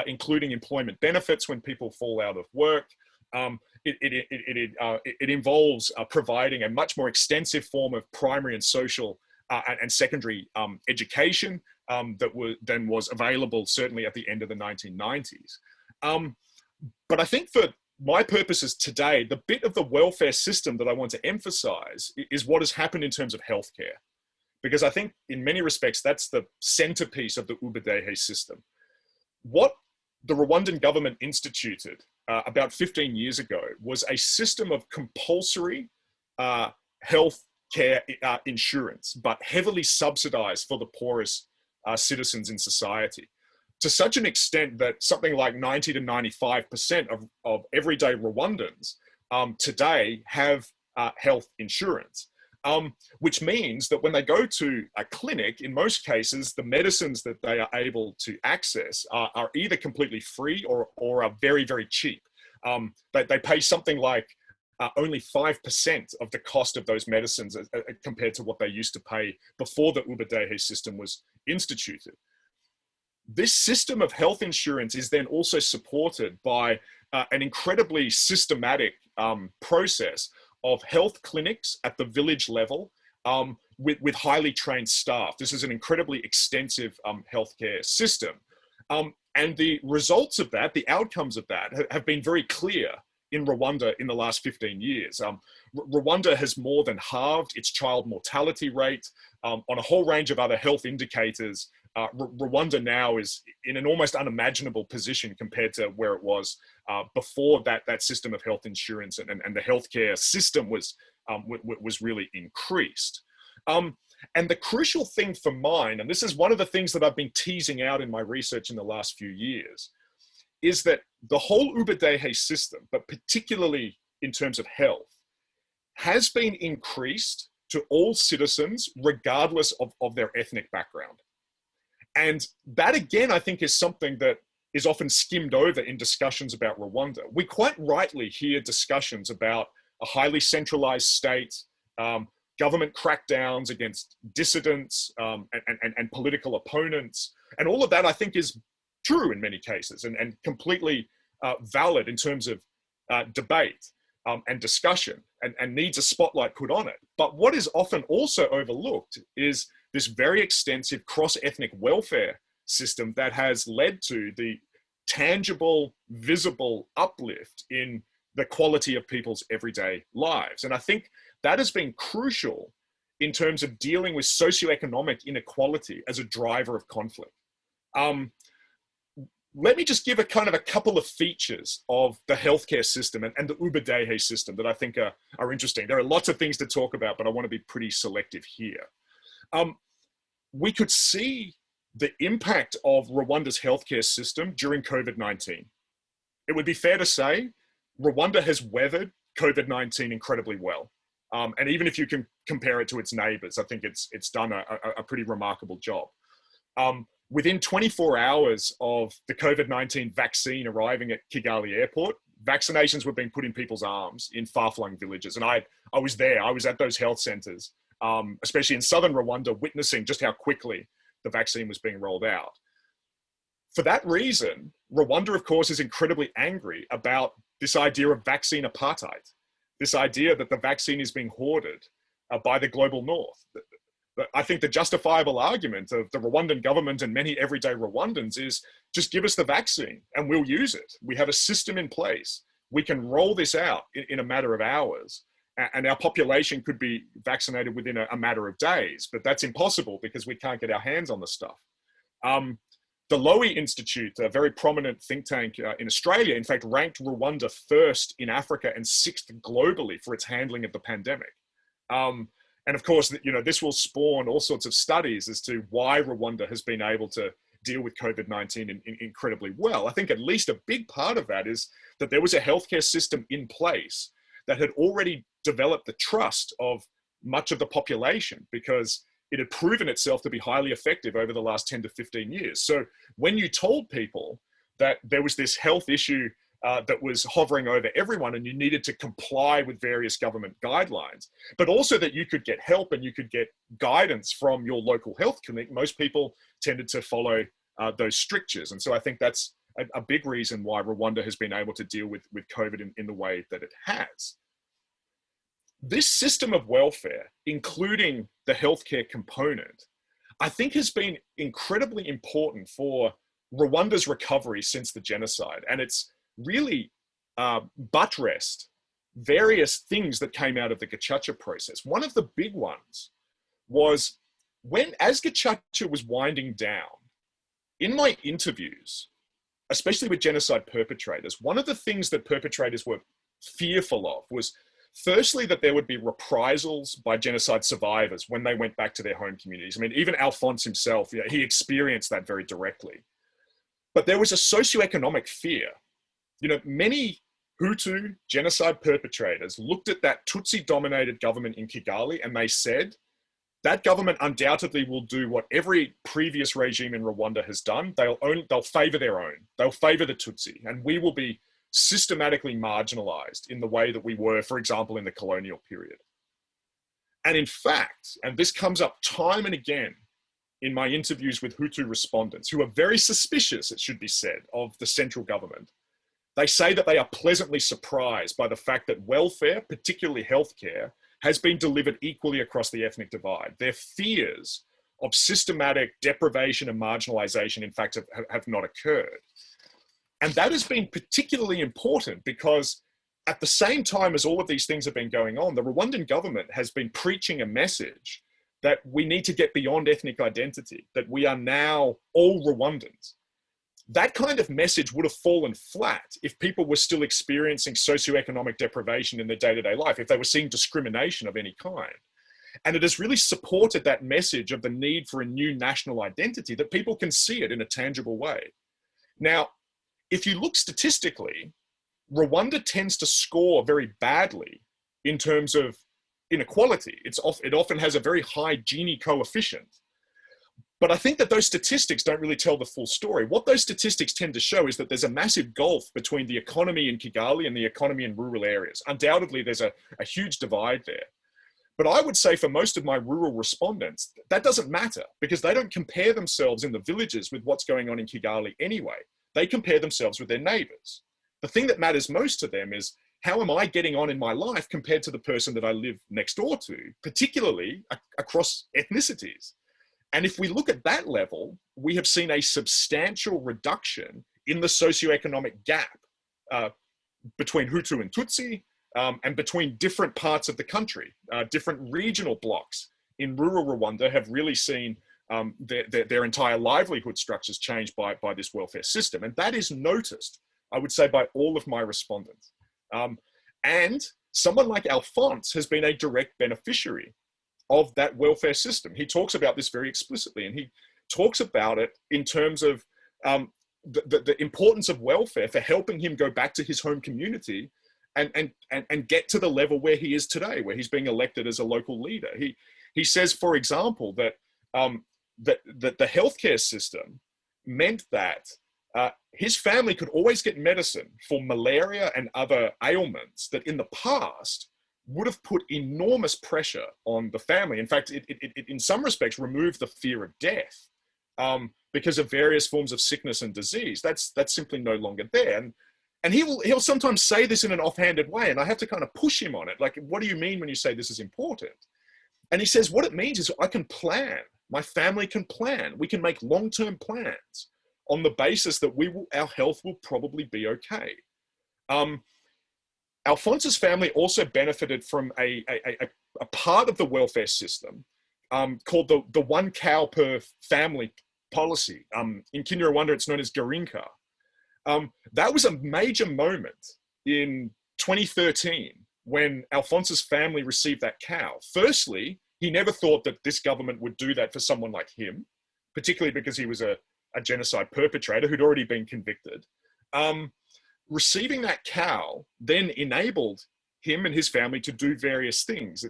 D: including employment benefits when people fall out of work. It involves providing a much more extensive form of primary and social and secondary education than was available certainly at the end of the 1990s. But I think for my purposes today, the bit of the welfare system that I want to emphasize is what has happened in terms of healthcare. Because I think in many respects, that's the centerpiece of the Ubudehe system. What the Rwandan government instituted about 15 years ago was a system of compulsory health care insurance, but heavily subsidized for the poorest citizens in society, to such an extent that something like 90 to 95% of everyday Rwandans today have health insurance. Which means that when they go to a clinic, in most cases, the medicines that they are able to access are either completely free or are very, very cheap. They pay something like only 5% of the cost of those medicines compared to what they used to pay before the Ubudehe system was instituted. This system of health insurance is then also supported by an incredibly systematic process of health clinics at the village level with highly trained staff. This is an incredibly extensive healthcare system. And the results of that, the outcomes of that have been very clear in Rwanda in the last 15 years. Rwanda has more than halved its child mortality rate on a whole range of other health indicators. Rwanda now is in an almost unimaginable position compared to where it was before that system of health insurance and the healthcare system was really increased. And the crucial thing for mine, and this is one of the things that I've been teasing out in my research in the last few years, is that the whole Ubudehe system, but particularly in terms of health, has been increased to all citizens regardless of their ethnic background. And that, again, I think is something that is often skimmed over in discussions about Rwanda. We quite rightly hear discussions about a highly centralized state, government crackdowns against dissidents and political opponents. And all of that, I think, is true in many cases and completely valid in terms of debate and discussion and needs a spotlight put on it. But what is often also overlooked is this very extensive cross-ethnic welfare system that has led to the tangible, visible uplift in the quality of people's everyday lives. And I think that has been crucial in terms of dealing with socioeconomic inequality as a driver of conflict. Let me just give a couple of features of the healthcare system and the Ubudehe system that I think are interesting. There are lots of things to talk about, but I want to be pretty selective here. We could see the impact of Rwanda's healthcare system during COVID-19. It would be fair to say Rwanda has weathered COVID-19 incredibly well. And even if you can compare it to its neighbors, I think it's done a pretty remarkable job. Within 24 hours of the COVID-19 vaccine arriving at Kigali airport, vaccinations were being put in people's arms in far-flung villages. And I was there, I was at those health centers, especially in southern Rwanda, witnessing just how quickly the vaccine was being rolled out. For that reason, Rwanda, of course, is incredibly angry about this idea of vaccine apartheid, this idea that the vaccine is being hoarded by the global north. I think the justifiable argument of the Rwandan government and many everyday Rwandans is just give us the vaccine and we'll use it. We have a system in place. We can roll this out in a matter of hours and our population could be vaccinated within a matter of days, but that's impossible because we can't get our hands on the stuff. The Lowy Institute, a very prominent think tank in Australia, in fact, ranked Rwanda first in Africa and sixth globally for its handling of the pandemic. And of course, this will spawn all sorts of studies as to why Rwanda has been able to deal with COVID-19 incredibly well. I think at least a big part of that is that there was a healthcare system in place that had already developed the trust of much of the population because it had proven itself to be highly effective over the last 10 to 15 years. So when you told people that there was this health issue that was hovering over everyone and you needed to comply with various government guidelines, but also that you could get help and you could get guidance from your local health clinic, most people tended to follow those strictures. And so I think that's a big reason why Rwanda has been able to deal with COVID in the way that it has. This system of welfare, including the healthcare component, I think has been incredibly important for Rwanda's recovery since the genocide. And it's really buttressed various things that came out of the Gacaca process. One of the big ones was as Gacaca was winding down, in my interviews, especially with genocide perpetrators, one of the things that perpetrators were fearful of was, firstly, that there would be reprisals by genocide survivors when they went back to their home communities. I mean, even Alphonse himself, he experienced that very directly. But there was a socioeconomic fear. Many Hutu genocide perpetrators looked at that Tutsi-dominated government in Kigali and they said, that government undoubtedly will do what every previous regime in Rwanda has done. They'll favor their own. They'll favor the Tutsi, and we will be systematically marginalized in the way that we were, for example, in the colonial period. And in fact, and this comes up time and again in my interviews with Hutu respondents, who are very suspicious, it should be said, of the central government, they say that they are pleasantly surprised by the fact that welfare, particularly healthcare, has been delivered equally across the ethnic divide. Their fears of systematic deprivation and marginalization, in fact, have not occurred. And that has been particularly important because at the same time as all of these things have been going on, the Rwandan government has been preaching a message that we need to get beyond ethnic identity, that we are now all Rwandans. That kind of message would have fallen flat if people were still experiencing socioeconomic deprivation in their day-to-day life, if they were seeing discrimination of any kind. And it has really supported that message of the need for a new national identity, that people can see it in a tangible way. Now, if you look statistically, Rwanda tends to score very badly in terms of inequality. It often has a very high Gini coefficient. But I think that those statistics don't really tell the full story. What those statistics tend to show is that there's a massive gulf between the economy in Kigali and the economy in rural areas. Undoubtedly, there's a huge divide there. But I would say for most of my rural respondents, that doesn't matter because they don't compare themselves in the villages with what's going on in Kigali anyway. They compare themselves with their neighbors. The thing that matters most to them is, how am I getting on in my life compared to the person that I live next door to, particularly across ethnicities? And if we look at that level, we have seen a substantial reduction in the socioeconomic gap between Hutu and Tutsi and between different parts of the country. Different regional blocks in rural Rwanda have really seen their entire livelihood structures changed by this welfare system. And that is noticed, I would say, by all of my respondents. And someone like Alphonse has been a direct beneficiary of that welfare system. He talks about this very explicitly, and he talks about it in terms of the importance of welfare for helping him go back to his home community and get to the level where he is today, where he's being elected as a local leader. He says, for example, that the healthcare system meant that his family could always get medicine for malaria and other ailments that in the past would have put enormous pressure on the family. In fact, it in some respects removed the fear of death because of various forms of sickness and disease. That's simply no longer there. And he'll sometimes say this in an offhanded way, and I have to kind of push him on it. Like, what do you mean when you say this is important? And he says, what it means is I can plan. My family can plan. We can make long-term plans on the basis that our health will probably be okay. Alphonse's family also benefited from a part of the welfare system called the one cow per family policy. In Kinyarwanda, it's known as Garinka. That was a major moment in 2013 when Alphonse's family received that cow. Firstly, he never thought that this government would do that for someone like him, particularly because he was a genocide perpetrator who'd already been convicted. Receiving that cow then enabled him and his family to do various things.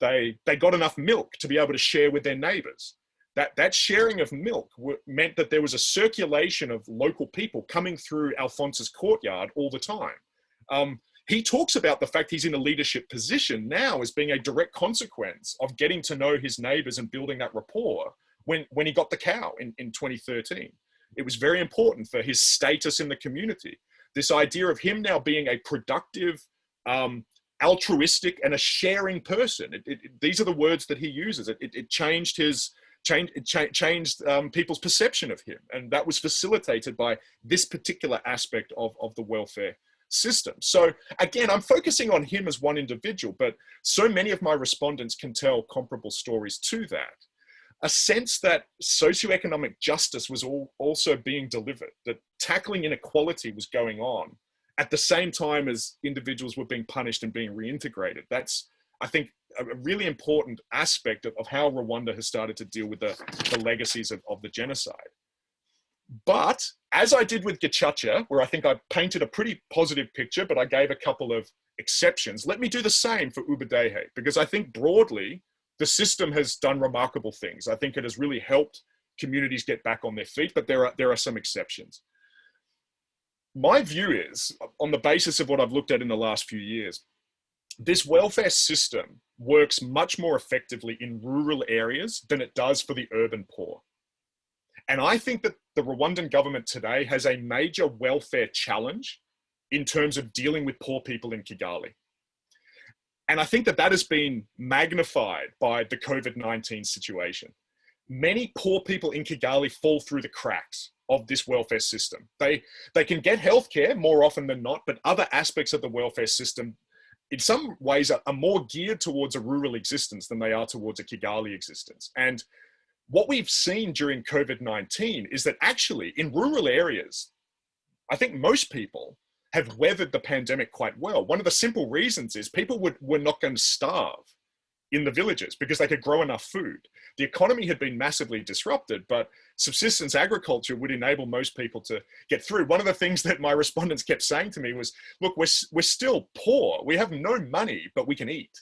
D: They got enough milk to be able to share with their neighbors. That sharing of milk meant that there was a circulation of local people coming through Alphonse's courtyard all the time. He talks about the fact he's in a leadership position now as being a direct consequence of getting to know his neighbors and building that rapport when he got the cow in 2013. It was very important for his status in the community. This idea of him now being a productive, altruistic, and a sharing person. These are the words that he uses. It changed people's perception of him. And that was facilitated by this particular aspect of the welfare system. So again, I'm focusing on him as one individual, but so many of my respondents can tell comparable stories to that. A sense that socioeconomic justice was also being delivered, that tackling inequality was going on at the same time as individuals were being punished and being reintegrated. That's, I think, a really important aspect of how Rwanda has started to deal with the legacies of the genocide. But as I did with Gacaca, where I think I painted a pretty positive picture, but I gave a couple of exceptions, let me do the same for Ubudehe, because I think broadly, the system has done remarkable things. I think it has really helped communities get back on their feet, but there are some exceptions. My view is, on the basis of what I've looked at in the last few years, this welfare system works much more effectively in rural areas than it does for the urban poor. And I think that the Rwandan government today has a major welfare challenge in terms of dealing with poor people in Kigali. And I think that that has been magnified by the COVID-19 situation. Many poor people in Kigali fall through the cracks of this welfare system. They can get healthcare more often than not, but other aspects of the welfare system in some ways are more geared towards a rural existence than they are towards a Kigali existence. And what we've seen during COVID-19 is that actually in rural areas, I think most people have weathered the pandemic quite well. One of the simple reasons is people were not going to starve in the villages because they could grow enough food. The economy had been massively disrupted, but subsistence agriculture would enable most people to get through. One of the things that my respondents kept saying to me was, look, we're still poor. We have no money, but we can eat.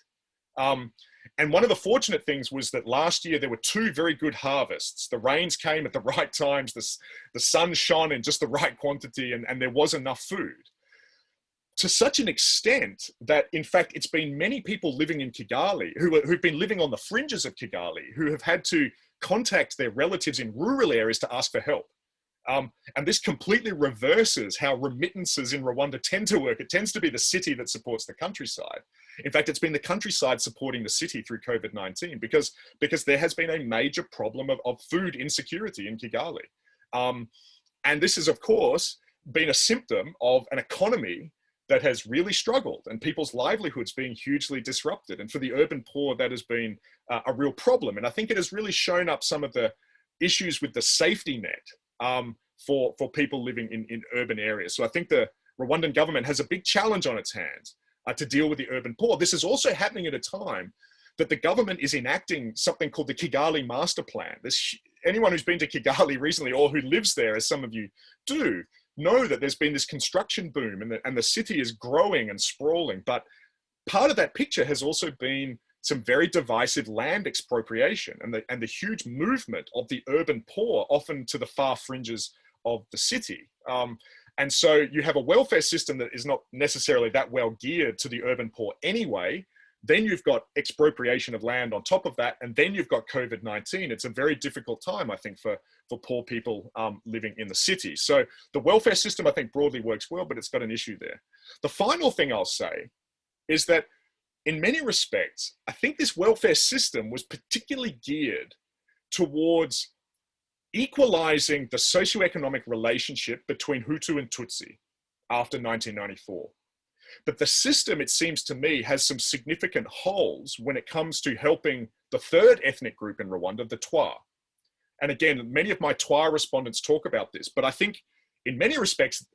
D: And one of the fortunate things was that last year there were 2 very good harvests. The rains came at the right times, the sun shone in just the right quantity, and there was enough food. To such an extent that, in fact, it's been many people living in Kigali who've been living on the fringes of Kigali, who have had to contact their relatives in rural areas to ask for help. And this completely reverses how remittances in Rwanda tend to work. It tends to be the city that supports the countryside. In fact, it's been the countryside supporting the city through COVID-19 because there has been a major problem of food insecurity in Kigali. And this has, of course, been a symptom of an economy that has really struggled and people's livelihoods being hugely disrupted. And for the urban poor, that has been a real problem. And I think it has really shown up some of the issues with the safety net for people living in urban areas. So I think the Rwandan government has a big challenge on its hands to deal with the urban poor. This is also happening at a time that the government is enacting something called the Kigali Master Plan. Anyone who's been to Kigali recently or who lives there, as some of you do, know that there's been this construction boom and the city is growing and sprawling. But part of that picture has also been some very divisive land expropriation and the huge movement of the urban poor, often to the far fringes of the city. And so you have a welfare system that is not necessarily that well geared to the urban poor anyway. Then you've got expropriation of land on top of that, and then you've got COVID-19. It's a very difficult time, I think, for poor people living in the city. So the welfare system, I think, broadly works well, but it's got an issue there. The final thing I'll say is that in many respects, I think this welfare system was particularly geared towards equalizing the socioeconomic relationship between Hutu and Tutsi after 1994. But the system, it seems to me, has some significant holes when it comes to helping the third ethnic group in Rwanda, the Twa. And again, many of my Twa respondents talk about this, but I think in many respects,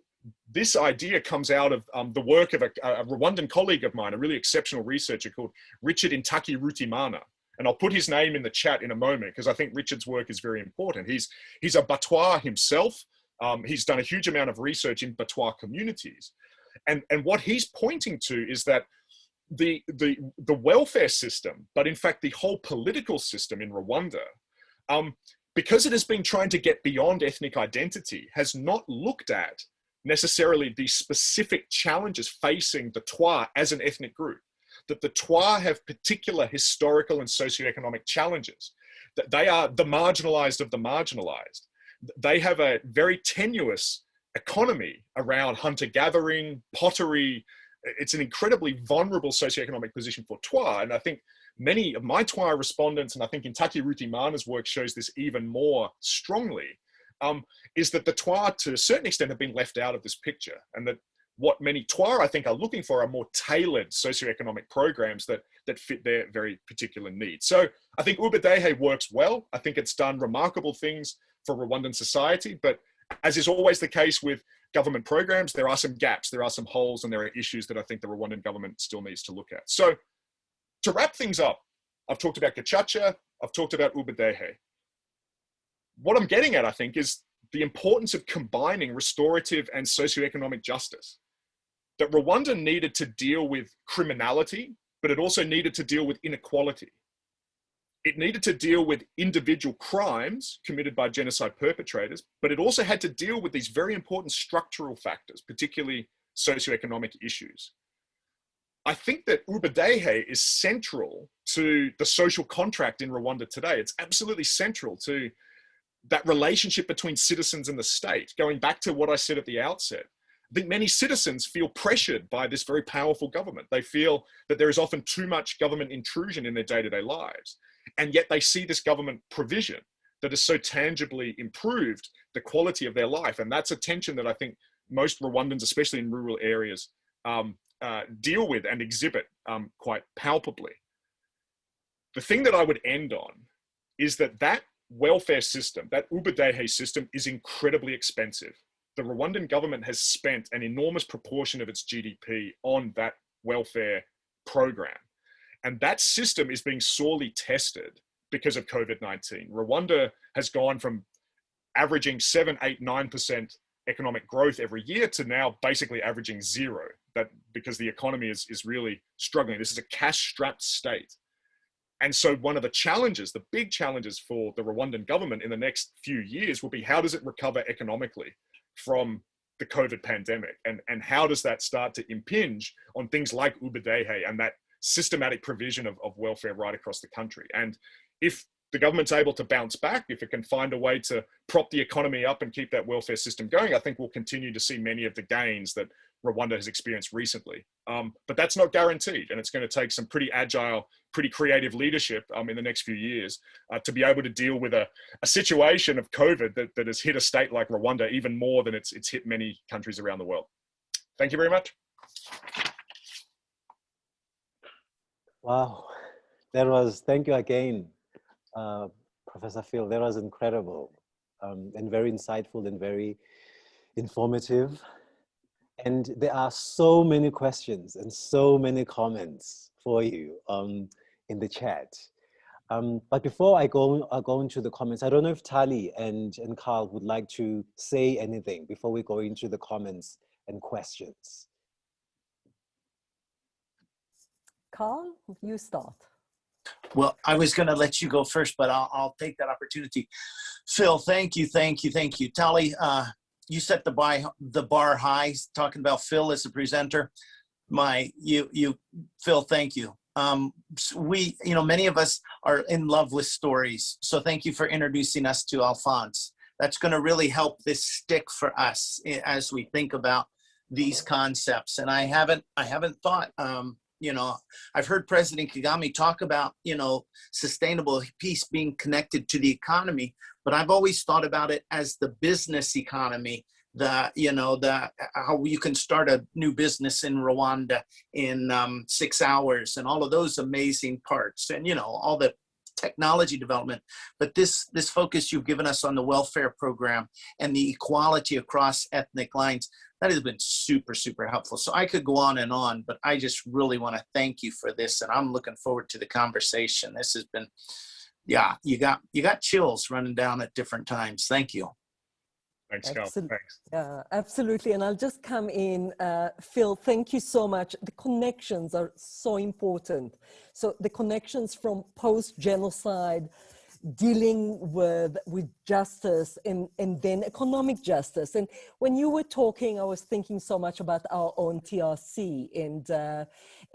D: this idea comes out of the work of a Rwandan colleague of mine, a really exceptional researcher called Richard Rutimana. And I'll put his name in the chat in a moment because I think Richard's work is very important. He's a Batwa himself. He's done a huge amount of research in Batwa communities. And what he's pointing to is that the welfare system, but in fact the whole political system in Rwanda, because it has been trying to get beyond ethnic identity, has not looked at necessarily the specific challenges facing the Twa as an ethnic group. That the Twa have particular historical and socioeconomic challenges. That they are the marginalized of the marginalized. They have a very tenuous economy around hunter-gathering, pottery. It's an incredibly vulnerable socioeconomic position for Twa. And I think many of my Twa respondents, and I think Intaki Rutimana's work shows this even more strongly, is that the Twa, to a certain extent, have been left out of this picture. And that what many Twa, I think, are looking for are more tailored socioeconomic programs that fit their very particular needs. So I think Ubudehe works well. I think it's done remarkable things for Rwandan society, but as is always the case with government programs, there are some gaps, there are some holes, and there are issues that I think the Rwandan government still needs to look at. So to wrap things up, I've talked about Gacaca, I've talked about Ubudehe. What I'm getting at, I think, is the importance of combining restorative and socioeconomic justice. That Rwanda needed to deal with criminality, but it also needed to deal with inequality. It needed to deal with individual crimes committed by genocide perpetrators, but it also had to deal with these very important structural factors, particularly socioeconomic issues. I think that Ubudehe is central to the social contract in Rwanda today. It's absolutely central to that relationship between citizens and the state. Going back to what I said at the outset, I think many citizens feel pressured by this very powerful government. They feel that there is often too much government intrusion in their day-to-day lives. And yet they see this government provision that has so tangibly improved the quality of their life. And that's a tension that I think most Rwandans, especially in rural areas, deal with and exhibit quite palpably. The thing that I would end on is that welfare system, that Ubudehe system, is incredibly expensive. The Rwandan government has spent an enormous proportion of its GDP on that welfare program. And that system is being sorely tested because of COVID-19. Rwanda has gone from averaging 7, 8, 9% economic growth every year to now basically averaging 0, because the economy is really struggling. This is a cash-strapped state. And so one of the challenges, the big challenges for the Rwandan government in the next few years will be, how does it recover economically from the COVID pandemic? And how does that start to impinge on things like Ubudehe and that systematic provision of welfare right across the country? And if the government's able to bounce back, if it can find a way to prop the economy up and keep that welfare system going, I think we'll continue to see many of the gains that Rwanda has experienced recently. But that's not guaranteed. And it's going to take some pretty agile, pretty creative leadership in the next few years to be able to deal with a situation of COVID that has hit a state like Rwanda even more than it's hit many countries around the world. Thank you very much.
A: Wow, thank you again, Professor Phil. That was incredible and very insightful and very informative. And there are so many questions and so many comments for you in the chat. But before I go into the comments, I don't know if Tali and Carl would like to say anything before we go into the comments and questions.
B: Carl, you start.
C: Well, I was going to let you go first, but I'll take that opportunity. Phil, thank you. Tali, you set the bar high, talking about Phil as a presenter. Phil, thank you. Many of us are in love with stories. So thank you for introducing us to Alphonse. That's going to really help this stick for us as we think about these concepts. And I haven't thought, I've heard President Kagame talk about, sustainable peace being connected to the economy, but I've always thought about it as the business economy, how you can start a new business in Rwanda in 6 hours and all of those amazing parts and, all the technology development. But this focus you've given us on the welfare program and the equality across ethnic lines, that has been super, super helpful. So I could go on, but I just really want to thank you for this. And I'm looking forward to the conversation. This has been, you got chills running down at different times. Thank you.
D: Thanks, Carl. Thanks.
B: Absolutely. And I'll just come in. Phil, thank you so much. The connections are so important. So the connections from post-genocide, dealing with justice and then economic justice. And when you were talking, I was thinking so much about our own TRC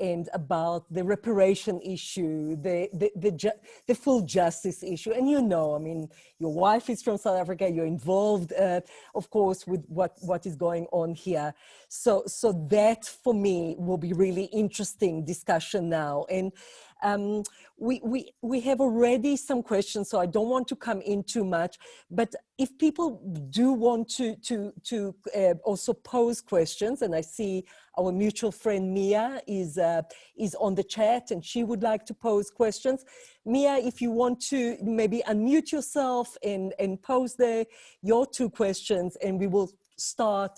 B: and about the reparation issue, the full justice issue. And you know, I mean, your wife is from South Africa, you're involved, of course, with what is going on here. So that for me will be really interesting discussion now. And we have already some questions, so I don't want to come in too much, but if people do want to also pose questions, and I see our mutual friend Mia is on the chat and she would like to pose questions. Mia, if you want to maybe unmute yourself and pose your two questions, and we will start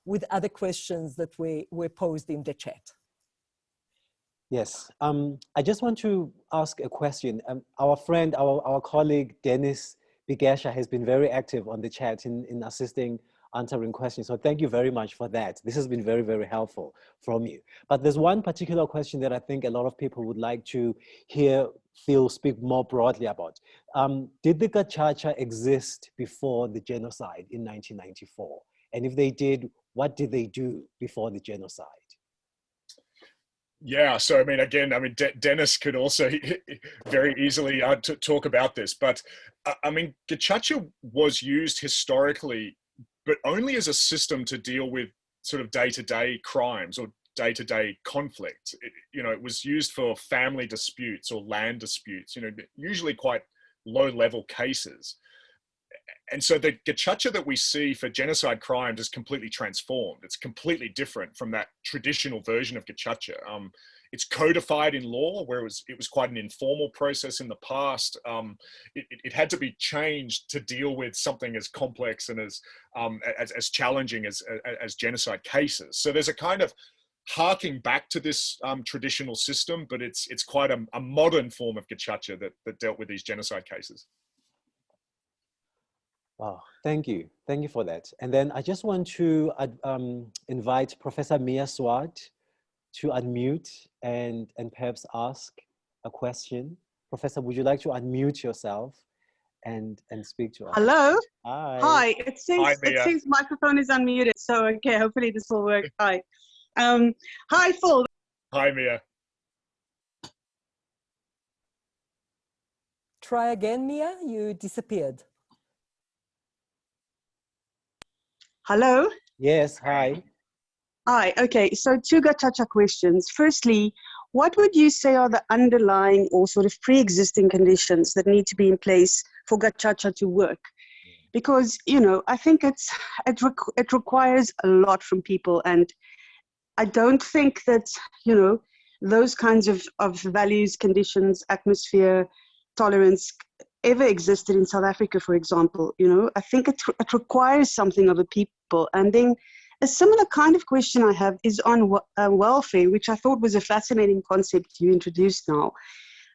B: with other questions that were posed in the chat.
A: Yes, I just want to ask a question. Our friend, our colleague, Dennis Bigesha, has been very active on the chat in assisting answering questions. So thank you very much for that. This has been very, very helpful from you. But there's one particular question that I think a lot of people would like to hear Phil speak more broadly about. Did the Gacaca exist before the genocide in 1994? And if they did, what did they do before the genocide?
D: Yeah, so I mean, again, I mean, Dennis could also very easily talk about this, but I mean, Gacaca was used historically, but only as a system to deal with sort of day-to-day crimes or day-to-day conflict. You know, it was used for family disputes or land disputes, you know, usually quite low-level cases. And so the Gacaca that we see for genocide crimes is completely transformed. It's completely different from that traditional version of Gacaca. It's codified in law, where it was quite an informal process in the past. It had to be changed to deal with something as complex and as challenging as genocide cases. So there's a kind of harking back to this traditional system, but it's quite a modern form of Gacaca that dealt with these genocide cases.
A: Wow, thank you. Thank you for that. And then I just want to invite Professor Mia Swart to unmute and perhaps ask a question. Professor, would you like to unmute yourself and speak to us?
E: Hello.
A: Hi.
E: Hi. It says microphone is unmuted. So okay, hopefully this will work. Hi. Hi, Phil.
D: Hi, Mia.
B: Try again, Mia. You disappeared.
E: Hello?
A: Yes, hi.
E: Hi, okay, so two Gacaca questions. Firstly, what would you say are the underlying or sort of pre-existing conditions that need to be in place for Gacaca to work? Because, you know, I think it requires a lot from people, and I don't think that, you know, those kinds of values, conditions, atmosphere, tolerance ever existed in South Africa, for example. You know, I think it requires something of a people. And then a similar kind of question I have is on welfare, which I thought was a fascinating concept you introduced now.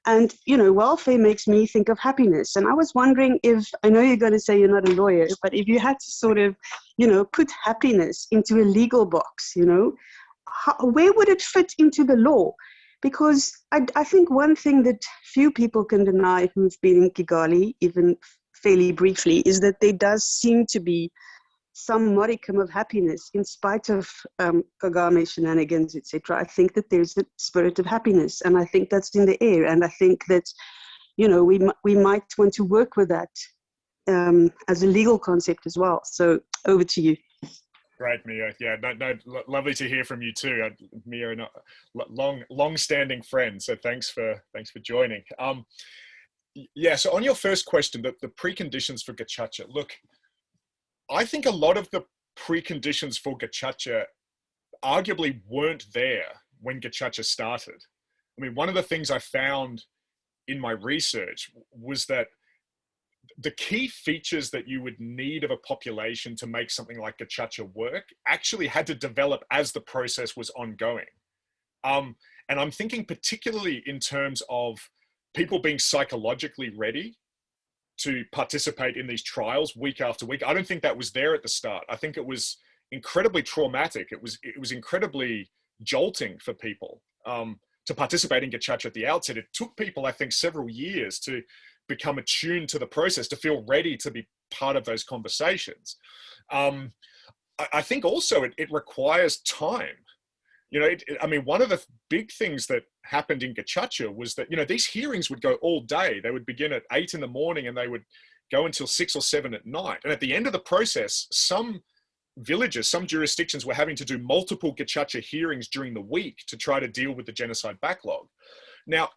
E: And, you know, welfare makes me think of happiness. And I was wondering if, I know you're going to say you're not a lawyer, but if you had to sort of, you know, put happiness into a legal box, you know, where would it fit into the law? Because I think one thing that few people can deny who've been in Kigali, even fairly briefly, is that there does seem to be some modicum of happiness in spite of Kagame shenanigans, etc. I think that there's the spirit of happiness, and I think that's in the air. And I think that, you know, we might want to work with that as a legal concept as well. So over to you.
D: Great, Mia. Yeah, no, lovely to hear from you too. Mia and long-standing friends, so thanks for joining. Yeah, so on your first question, the preconditions for Gacaca. Look, I think a lot of the preconditions for Gacaca arguably weren't there when Gacaca started. I mean, one of the things I found in my research was that the key features that you would need of a population to make something like Gacaca work actually had to develop as the process was ongoing. And I'm thinking particularly in terms of people being psychologically ready to participate in these trials week after week. I don't think that was there at the start. I think it was incredibly traumatic. It was incredibly jolting for people to participate in Gacaca at the outset. It took people, I think, several years to become attuned to the process, to feel ready to be part of those conversations. I think also it requires time. You know, I mean, one of the big things that happened in Gacaca was that, you know, these hearings would go all day. They would begin at 8 in the morning and they would go until 6 or 7 at night. And at the end of the process, some villages, some jurisdictions were having to do multiple Gacaca hearings during the week to try to deal with the genocide backlog. Now,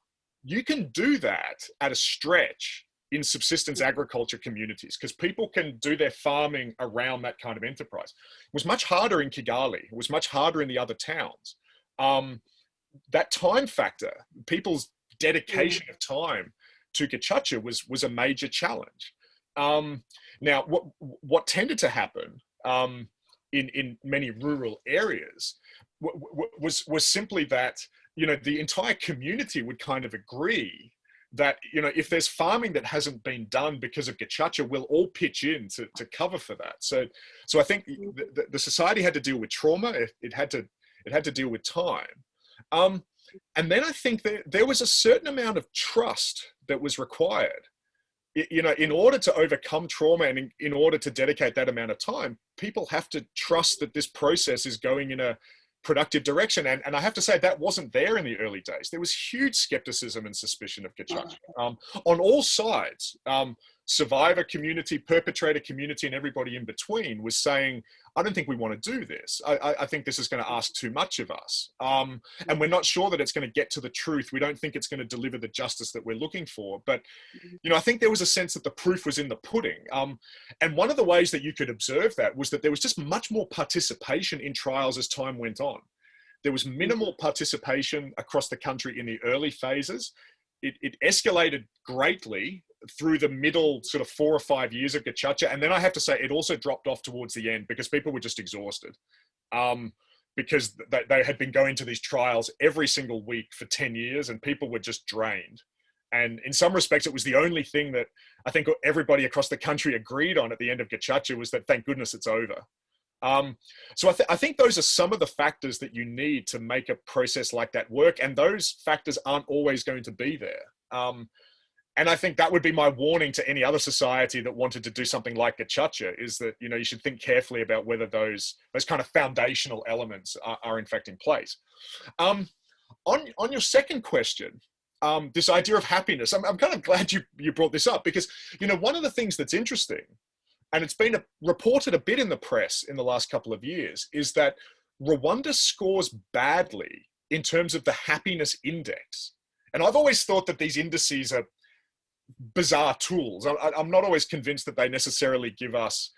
D: you can do that at a stretch in subsistence agriculture communities because people can do their farming around that kind of enterprise. It was much harder in Kigali. It was much harder in the other towns. That time factor, people's dedication of time to Gacaca was a major challenge. Now, what tended to happen in many rural areas was simply that, you know, the entire community would kind of agree that, you know, if there's farming that hasn't been done because of Gacaca, we'll all pitch in to cover for that. So I think the society had to deal with trauma. It had to deal with time. And then I think that there was a certain amount of trust that was required. You know, in order to overcome trauma and in order to dedicate that amount of time, people have to trust that this process is going in a productive direction. And I have to say that wasn't there in the early days. There was huge skepticism and suspicion of Gacaca on all sides. Survivor community, perpetrator community, and everybody in between was saying, I don't think we want to do this. I think this is going to ask too much of us. And we're not sure that it's going to get to the truth. We don't think it's going to deliver the justice that we're looking for. But, you know, I think there was a sense that the proof was in the pudding. And one of the ways that you could observe that was that there was just much more participation in trials as time went on. There was minimal participation across the country in the early phases. It escalated greatly through the middle sort of 4 or 5 years of Gacaca. And then I have to say, it also dropped off towards the end because people were just exhausted because they had been going to these trials every single week for 10 years and people were just drained. And in some respects, it was the only thing that I think everybody across the country agreed on at the end of Gacaca was that, thank goodness it's over. So I think those are some of the factors that you need to make a process like that work. And those factors aren't always going to be there. And I think that would be my warning to any other society that wanted to do something like Gacaca is that, you know, you should think carefully about whether those kind of foundational elements are in fact in place. On your second question, this idea of happiness, I'm kind of glad you brought this up because, you know, one of the things that's interesting, and it's been reported a bit in the press in the last couple of years, is that Rwanda scores badly in terms of the happiness index. And I've always thought that these indices are bizarre tools. I'm not always convinced that they necessarily give us,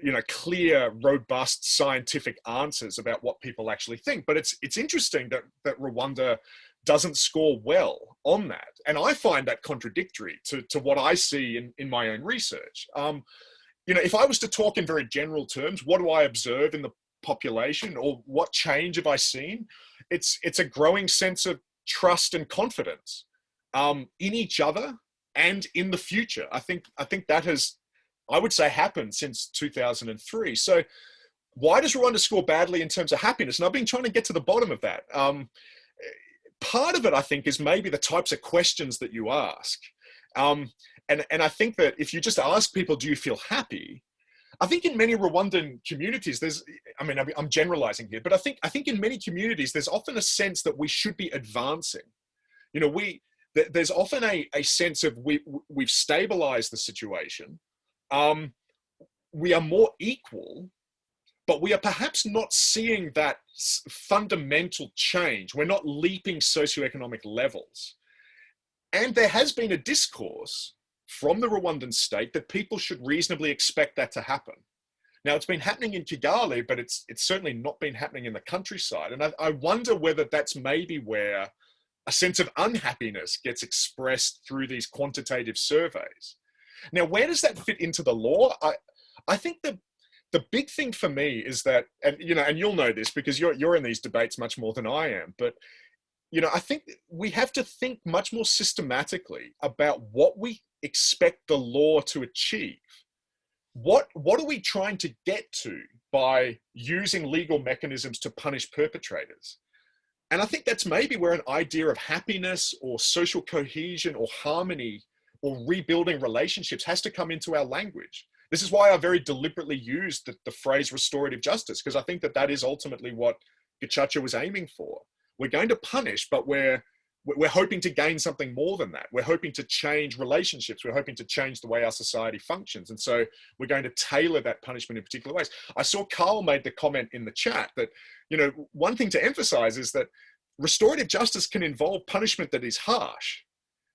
D: you know, clear, robust scientific answers about what people actually think. But it's interesting that Rwanda doesn't score well on that. And I find that contradictory to what I see in my own research. You know, if I was to talk in very general terms, what do I observe in the population or what change have I seen? It's a growing sense of trust and confidence in each other and in the future. I think that has, I would say, happened since 2003. So why does Rwanda score badly in terms of happiness? And I've been trying to get to the bottom of that. Part of it, I think, is maybe the types of questions that you ask. And I think that if you just ask people, do you feel happy? I think in many Rwandan communities, I'm generalizing here, but I think in many communities, there's often a sense that we should be advancing. You know, there's often a sense of we've stabilized the situation. We are more equal, but we are perhaps not seeing that fundamental change. We're not leaping socioeconomic levels. And there has been a discourse from the Rwandan state that people should reasonably expect that to happen. Now, it's been happening in Kigali, but it's certainly not been happening in the countryside. And I wonder whether that's maybe where a sense of unhappiness gets expressed through these quantitative surveys. Now, where does that fit into the law? I think the big thing for me is that, and you'll know this because you're in these debates much more than I am, but you know, I think we have to think much more systematically about what we expect the law to achieve. What are we trying to get to by using legal mechanisms to punish perpetrators? And I think that's maybe where an idea of happiness or social cohesion or harmony or rebuilding relationships has to come into our language. This is why I very deliberately used the phrase restorative justice, because I think that that is ultimately what Gacaca was aiming for. We're going to punish, but we're hoping to gain something more than that. We're hoping to change relationships. We're hoping to change the way our society functions. And so we're going to tailor that punishment in particular ways. I saw Carl made the comment in the chat that, you know, one thing to emphasize is that restorative justice can involve punishment that is harsh.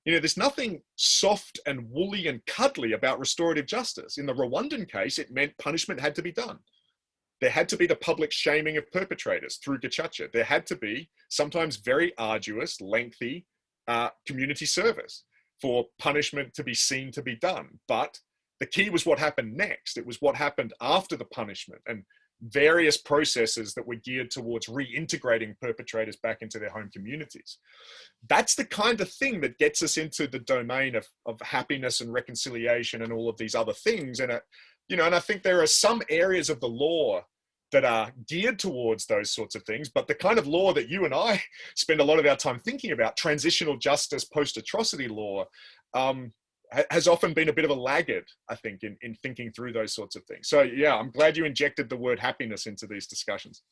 D: You know, there's nothing soft and woolly and cuddly about restorative justice. In the Rwandan case, it meant punishment had to be done. There had to be the public shaming of perpetrators through Gacaca. There had to be sometimes very arduous, lengthy community service for punishment to be seen to be done. But the key was what happened next. It was what happened after the punishment and various processes that were geared towards reintegrating perpetrators back into their home communities. That's the kind of thing that gets us into the domain of happiness and reconciliation and all of these other things. And, you know, and I think there are some areas of the law that are geared towards those sorts of things, but the kind of law that you and I spend a lot of our time thinking about, transitional justice, post-atrocity law, has often been a bit of a laggard, I think, in thinking through those sorts of things. So yeah, I'm glad you injected the word happiness into these discussions.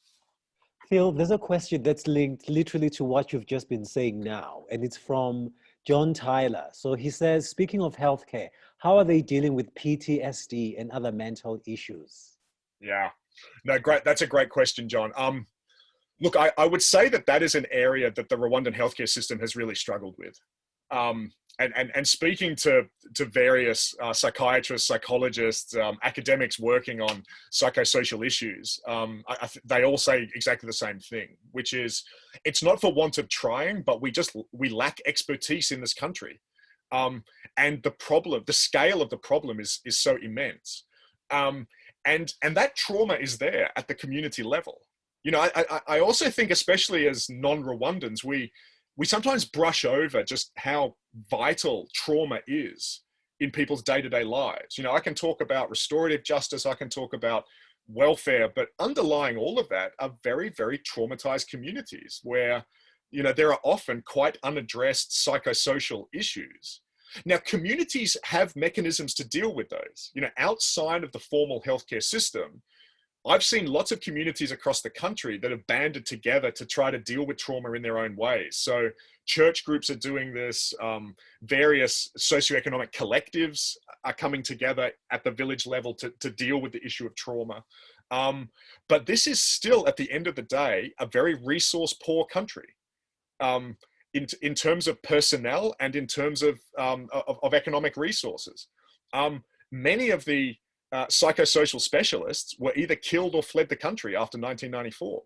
A: Phil, there's a question that's linked literally to what you've just been saying now, and it's from John Tyler. So he says, speaking of healthcare, how are they dealing with PTSD and other mental issues?
D: Yeah, no, great. That's a great question, John. Look, I would say that is an area that the Rwandan healthcare system has really struggled with. And speaking to various psychiatrists, psychologists, academics working on psychosocial issues, they all say exactly the same thing, which is it's not for want of trying, but we lack expertise in this country. And the scale of the problem is so immense. And that trauma is there at the community level. You know, I also think, especially as non-Rwandans, we sometimes brush over just how vital trauma is in people's day-to-day lives. You know, I can talk about restorative justice, I can talk about welfare, but underlying all of that are very, very traumatized communities where, you know, there are often quite unaddressed psychosocial issues. Now, communities have mechanisms to deal with those. You know, outside of the formal healthcare system, I've seen lots of communities across the country that have banded together to try to deal with trauma in their own ways. So church groups are doing this, various socioeconomic collectives are coming together at the village level to deal with the issue of trauma. But this is still, at the end of the day, a very resource poor country in terms of personnel and in terms of economic resources. Many of the psychosocial specialists were either killed or fled the country after 1994.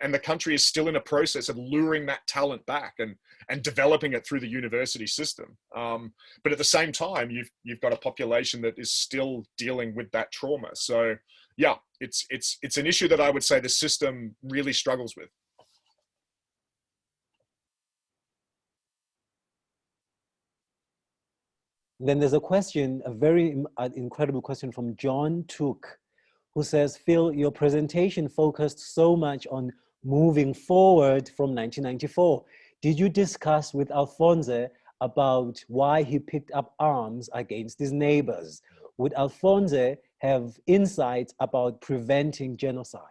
D: And the country is still in a process of luring that talent back and developing it through the university system. But at the same time, you've got a population that is still dealing with that trauma. So yeah, it's an issue that I would say the system really struggles with.
A: Then there's a question, a very incredible question from John Took, who says, Phil, your presentation focused so much on moving forward from 1994. Did you discuss with Alphonse about why he picked up arms against his neighbors? Would Alphonse have insights about preventing genocide?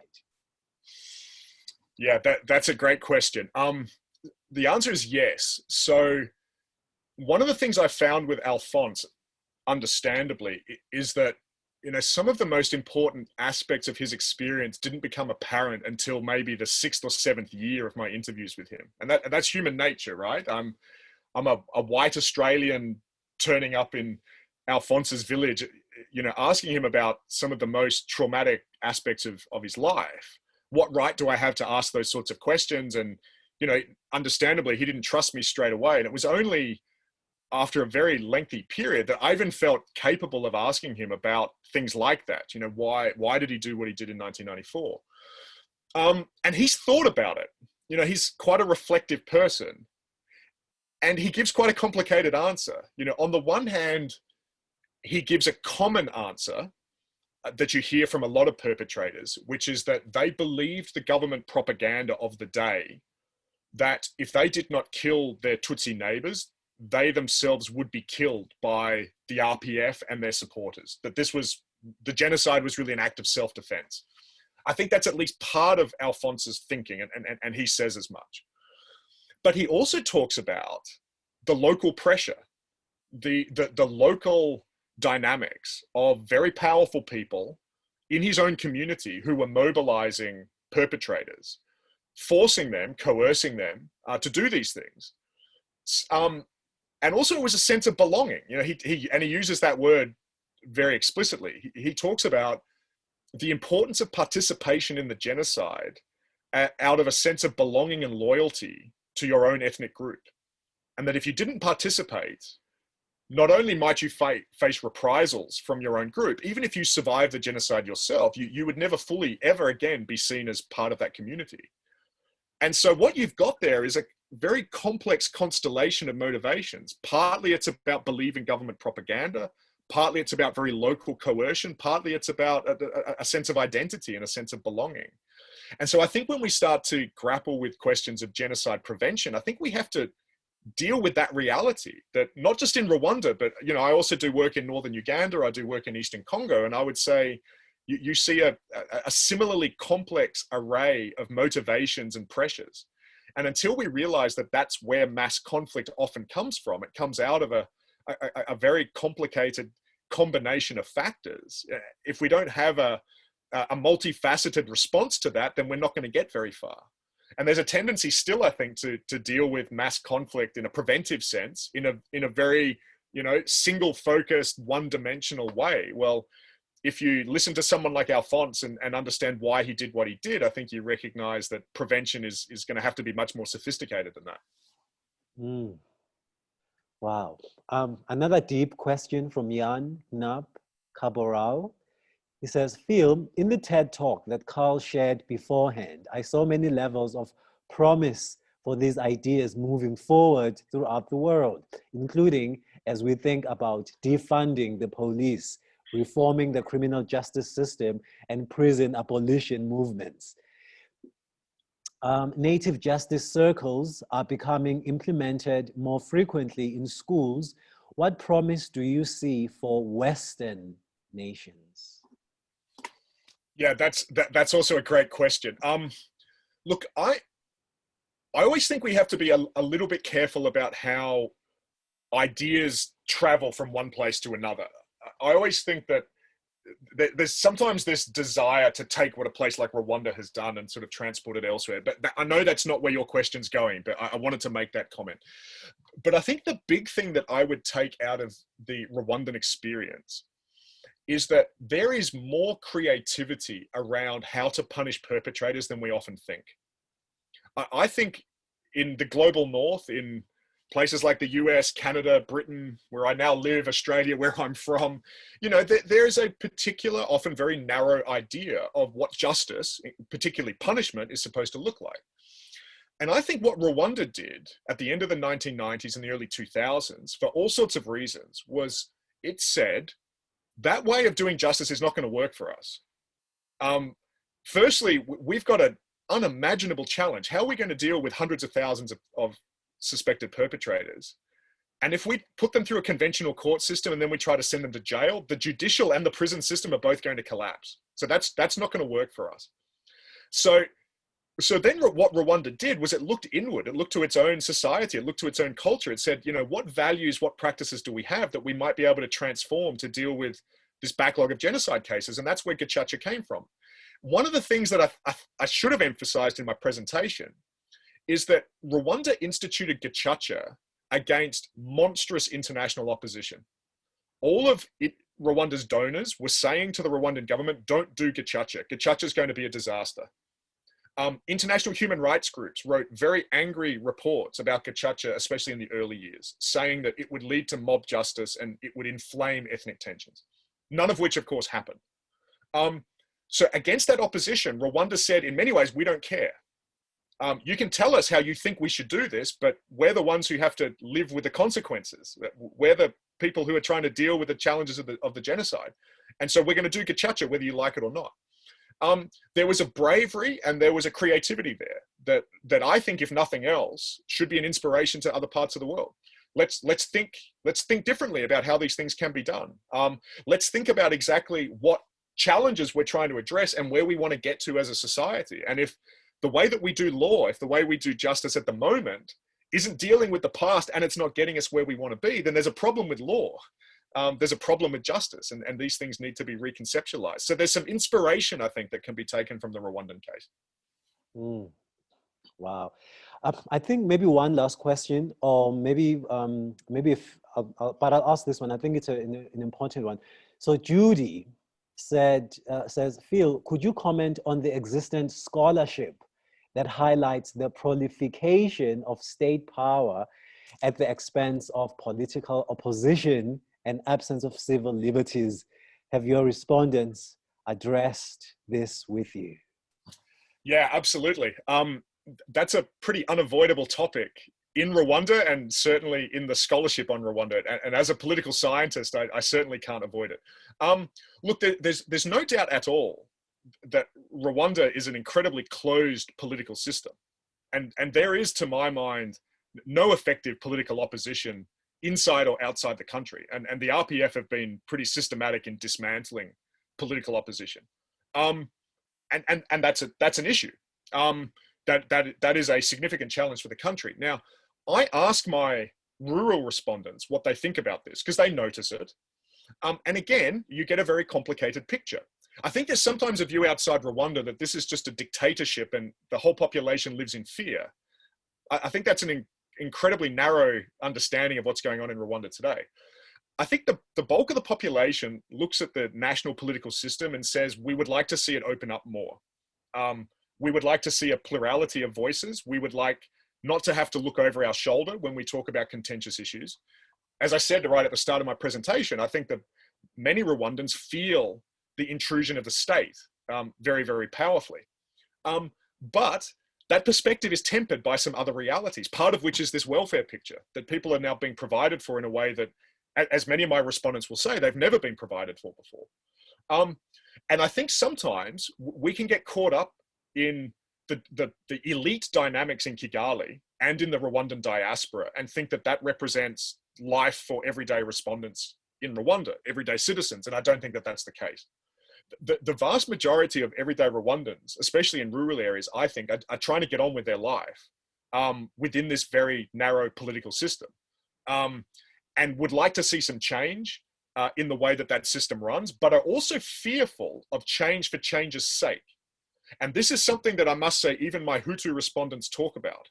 D: Yeah, that's a great question. The answer is yes. So one of the things I found with Alphonse, understandably, is that, you know, some of the most important aspects of his experience didn't become apparent until maybe the 6th or 7th year of my interviews with him. And that's human nature, right? I'm a white Australian turning up in Alphonse's village, you know, asking him about some of the most traumatic aspects of his life. What right do I have to ask those sorts of questions? And, you know, understandably, he didn't trust me straight away. And it was only after a very lengthy period that I even felt capable of asking him about things like that. You know, why did he do what he did in 1994? And he's thought about it. you know, he's quite a reflective person, and he gives quite a complicated answer. You know, on the one hand, he gives a common answer that you hear from a lot of perpetrators, which is that they believed the government propaganda of the day, that if they did not kill their Tutsi neighbors, they themselves would be killed by the RPF and their supporters, that the genocide was really an act of self-defense. I think that's at least part of Alphonse's thinking, and he says as much. But he also talks about the local pressure, the local dynamics of very powerful people in his own community who were mobilizing perpetrators, forcing them, coercing them to do these things. And also it was a sense of belonging. You know, he uses that word very explicitly. He talks about the importance of participation in the genocide out of a sense of belonging and loyalty to your own ethnic group. And that if you didn't participate, not only might you face reprisals from your own group, even if you survived the genocide yourself, you would never fully ever again be seen as part of that community. And so what you've got there is a very complex constellation of motivations. Partly it's about believing government propaganda, partly it's about very local coercion, partly it's about a sense of identity and a sense of belonging. And so I think when we start to grapple with questions of genocide prevention, I think we have to deal with that reality, that not just in Rwanda, but, you know, I also do work in northern Uganda, I do work in Eastern Congo, and I would say you see a similarly complex array of motivations and pressures. And until we realize that that's where mass conflict often comes from, it comes out of a very complicated combination of factors. If we don't have a multifaceted response to that, then we're not going to get very far. And there's a tendency still, I think, to deal with mass conflict in a preventive sense, in a very, you know, single-focused, one-dimensional way. Well, if you listen to someone like Alphonse and understand why he did what he did, I think you recognize that prevention is going to have to be much more sophisticated than that.
A: Mm. Wow. Another deep question from Jan Nab Cabral. He says, Phil, in the TED talk that Carl shared beforehand, I saw many levels of promise for these ideas moving forward throughout the world, including as we think about defunding the police, reforming the criminal justice system, and prison abolition movements. Native justice circles are becoming implemented more frequently in schools. What promise do you see for Western nations?
D: Yeah, that's also a great question. Look, I always think we have to be a little bit careful about how ideas travel from one place to another. I always think that there's sometimes this desire to take what a place like Rwanda has done and sort of transport it elsewhere. But I know that's not where your question's going, but I wanted to make that comment. But I think the big thing that I would take out of the Rwandan experience is that there is more creativity around how to punish perpetrators than we often think. I think in the global north, in places like the US, Canada, Britain, where I now live, Australia, where I'm from, you know, there's a particular, often very narrow idea of what justice, particularly punishment, is supposed to look like. And I think what Rwanda did at the end of the 1990s and the early 2000s, for all sorts of reasons, was it said, that way of doing justice is not going to work for us. Firstly, we've got an unimaginable challenge. How are we going to deal with hundreds of thousands of suspected perpetrators? And if we put them through a conventional court system and then we try to send them to jail, the judicial and the prison system are both going to collapse. So that's not going to work for us. So then what Rwanda did was it looked inward. It looked to its own society. It looked to its own culture. It said, you know, what values, what practices do we have that we might be able to transform to deal with this backlog of genocide cases? And that's where Gacaca came from. One of the things that I should have emphasized in my presentation is that Rwanda instituted Gacaca against monstrous international opposition. All of Rwanda's donors were saying to the Rwandan government, don't do Gacaca. Gacaca is going to be a disaster. International human rights groups wrote very angry reports about Gacaca, especially in the early years, saying that it would lead to mob justice and it would inflame ethnic tensions, none of which, of course, happened. So against that opposition, Rwanda said, in many ways, we don't care. You can tell us how you think we should do this, but we're the ones who have to live with the consequences. We're the people who are trying to deal with the challenges of the genocide. And so we're going to do Gacaca whether you like it or not. There was a bravery and there was a creativity there that I think, if nothing else, should be an inspiration to other parts of the world. Let's think differently about how these things can be done. Let's think about exactly what challenges we're trying to address and where we want to get to as a society. And if the way that we do law, if the way we do justice at the moment isn't dealing with the past and it's not getting us where we want to be, then there's a problem with law. There's a problem with justice, and these things need to be reconceptualized. So there's some inspiration, I think, that can be taken from the Rwandan case.
A: Wow. I think maybe one last question, or maybe if, but I'll ask this one. I think it's an important one. So Judy says, Phil, could you comment on the existent scholarship that highlights the proliferation of state power at the expense of political opposition and absence of civil liberties? Have your respondents addressed this with you?
D: Yeah, absolutely. That's a pretty unavoidable topic in Rwanda, and certainly in the scholarship on Rwanda. And as a political scientist, I certainly can't avoid it. Look, there's no doubt at all that Rwanda is an incredibly closed political system. And there is, to my mind, no effective political opposition inside or outside the country. And the RPF have been pretty systematic in dismantling political opposition. And that's an issue. That is a significant challenge for the country. Now, I ask my rural respondents what they think about this, because they notice it. And again, you get a very complicated picture. I think there's sometimes a view outside Rwanda that this is just a dictatorship and the whole population lives in fear. I think that's an incredibly narrow understanding of what's going on in Rwanda today. I think the bulk of the population looks at the national political system and says, we would like to see it open up more. We would like to see a plurality of voices. We would like not to have to look over our shoulder when we talk about contentious issues. As I said right at the start of my presentation, I think that many Rwandans feel the intrusion of the state very, very powerfully. But that perspective is tempered by some other realities, part of which is this welfare picture that people are now being provided for in a way that, as many of my respondents will say, they've never been provided for before. And I think sometimes we can get caught up in the elite dynamics in Kigali and in the Rwandan diaspora and think that that represents life for everyday respondents in Rwanda, everyday citizens. And I don't think that that's the case. The vast majority of everyday Rwandans, especially in rural areas, I think are trying to get on with their life within this very narrow political system, and would like to see some change in the way that system runs, but are also fearful of change for change's sake. And this is something that I must say, even my Hutu respondents talk about.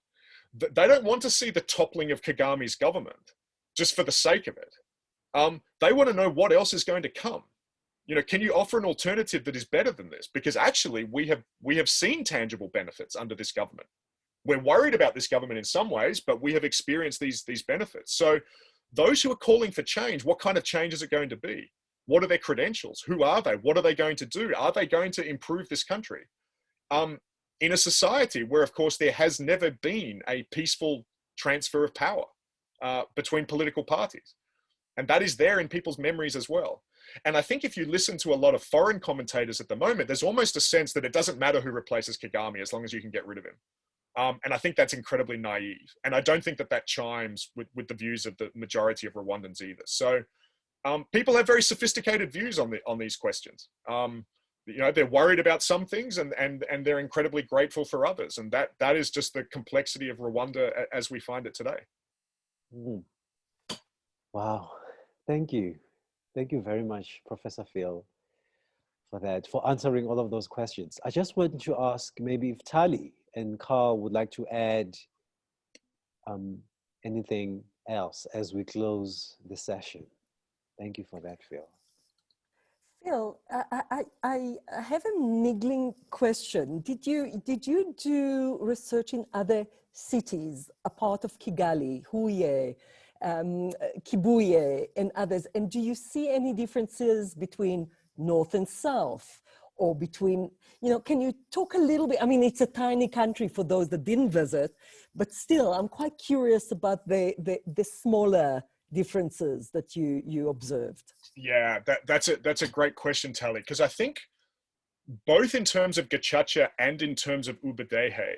D: They don't want to see the toppling of Kagame's government just for the sake of it. They want to know what else is going to come. You know, can you offer an alternative that is better than this? Because actually we have seen tangible benefits under this government. We're worried about this government in some ways, but we have experienced these benefits. So those who are calling for change, what kind of change is it going to be? What are their credentials? Who are they? What are they going to do? Are they going to improve this country? In a society where, of course, there has never been a peaceful transfer of power between political parties. And that is there in people's memories as well. And I think if you listen to a lot of foreign commentators at the moment, there's almost a sense that it doesn't matter who replaces Kagame as long as you can get rid of him. And I think that's incredibly naive. And I don't think that chimes with the views of the majority of Rwandans either. So people have very sophisticated views on these questions. You know, they're worried about some things and they're incredibly grateful for others. And that is just the complexity of Rwanda as we find it today.
A: Wow. Thank you. Thank you very much, Professor Phil, for answering all of those questions. I just wanted to ask maybe if Tali and Carl would like to add anything else as we close the session. Thank you for that, Phil.
B: Phil, I have a niggling question. Did you do research in other cities, a part of Kigali, Huye, Kibuye, and others? And do you see any differences between North and South, or between, you know, can you talk a little bit? I mean, it's a tiny country for those that didn't visit, but still, I'm quite curious about the smaller differences that you observed.
D: Yeah, that's a great question, Tali, because I think both in terms of Gacaca and in terms of Ubudehe,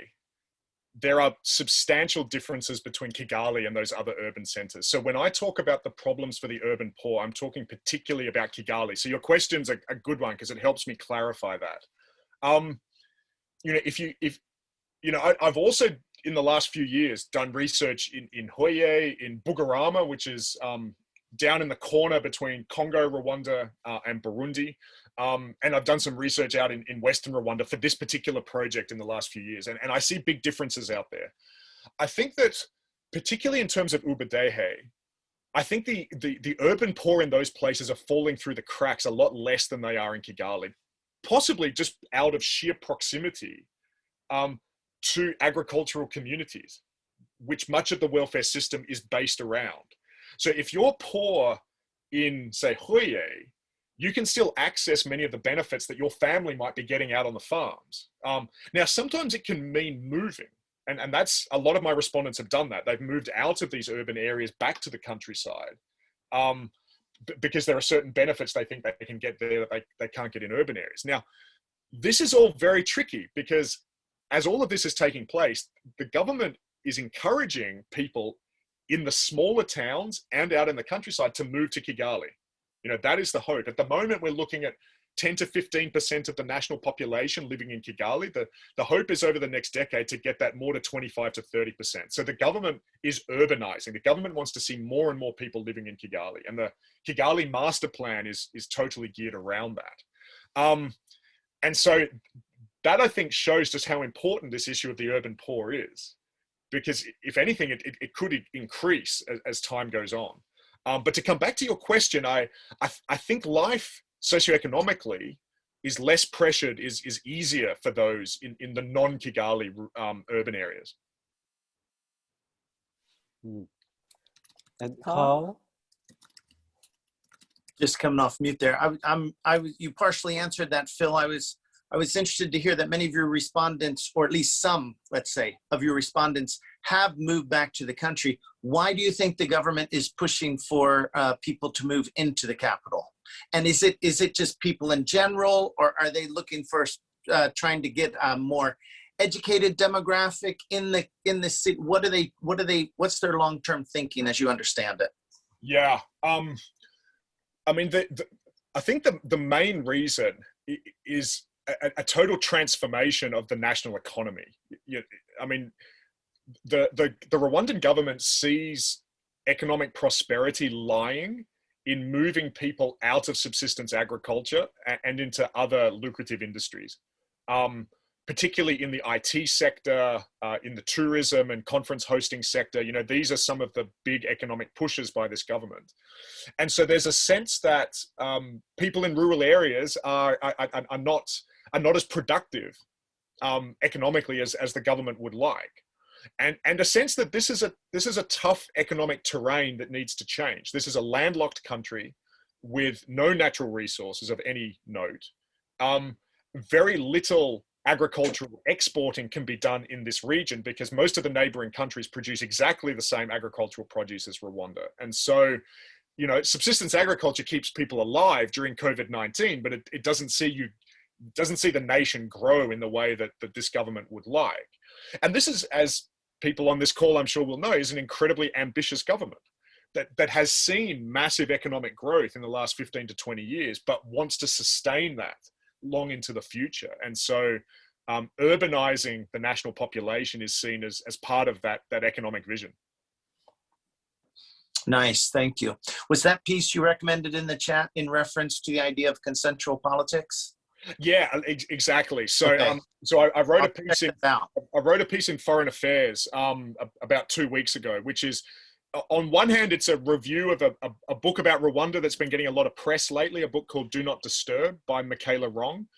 D: there are substantial differences between Kigali and those other urban centers. So when I talk about the problems for the urban poor, I'm talking particularly about Kigali. So your question's a good one because it helps me clarify that. You know, I've also in the last few years done research in Hoye, in Bugarama, which is down in the corner between Congo, Rwanda, and Burundi. And I've done some research out in Western Rwanda for this particular project in the last few years. And I see big differences out there. I think that particularly in terms of Ubudehe, I think the urban poor in those places are falling through the cracks a lot less than they are in Kigali, possibly just out of sheer proximity to agricultural communities, which much of the welfare system is based around. So if you're poor in, say, Hoye, you can still access many of the benefits that your family might be getting out on the farms. Now, sometimes it can mean moving, and that's, a lot of my respondents have done that. They've moved out of these urban areas back to the countryside because there are certain benefits they think they can get there that they can't get in urban areas. Now, this is all very tricky because as all of this is taking place, the government is encouraging people in the smaller towns and out in the countryside to move to Kigali. You know, that is the hope. At the moment, we're looking at 10 to 15% of the national population living in Kigali. The hope is over the next decade to get that more to 25 to 30%. So the government is urbanizing. The government wants to see more and more people living in Kigali. And the Kigali master plan is totally geared around that. And so that, I think, shows just how important this issue of the urban poor is. Because if anything, it could increase as time goes on. But to come back to your question, I think life socioeconomically is less pressured, is easier for those in the non-Kigali urban areas.
A: And Carl?
C: Just coming off mute there. You partially answered that, Phil. I was interested to hear that many of your respondents, or at least some, let's say, of your respondents have moved back to the country. Why do you think the government is pushing for people to move into the capital? And is it just people in general, or are they looking for trying to get a more educated demographic in the city? What's their long-term thinking as you understand it?
D: Yeah, I mean, I think the main reason is a total transformation of the national economy. I mean, the Rwandan government sees economic prosperity lying in moving people out of subsistence agriculture and into other lucrative industries, particularly in the IT sector, in the tourism and conference hosting sector. You know, these are some of the big economic pushes by this government. And so there's a sense that people in rural areas are not as productive economically as the government would like. And a sense that this is a tough economic terrain that needs to change. This is a landlocked country with no natural resources of any note. Very little agricultural exporting can be done in this region because most of the neighboring countries produce exactly the same agricultural produce as Rwanda. And so, you know, subsistence agriculture keeps people alive during COVID-19, but it doesn't see the nation grow in the way that this government would like. And this is, as people on this call I'm sure will know, is an incredibly ambitious government that has seen massive economic growth in the last 15 to 20 years, but wants to sustain that long into the future. And so urbanizing the national population is seen as part of that economic vision.
C: Nice, thank you. Was that piece you recommended in the chat in reference to the idea of consensual politics?
D: Yeah, exactly. So,
C: okay.
D: I wrote a piece in Foreign Affairs about 2 weeks ago, which is, on one hand, it's a review of a book about Rwanda that's been getting a lot of press lately, a book called Do Not Disturb by Michaela Wrong.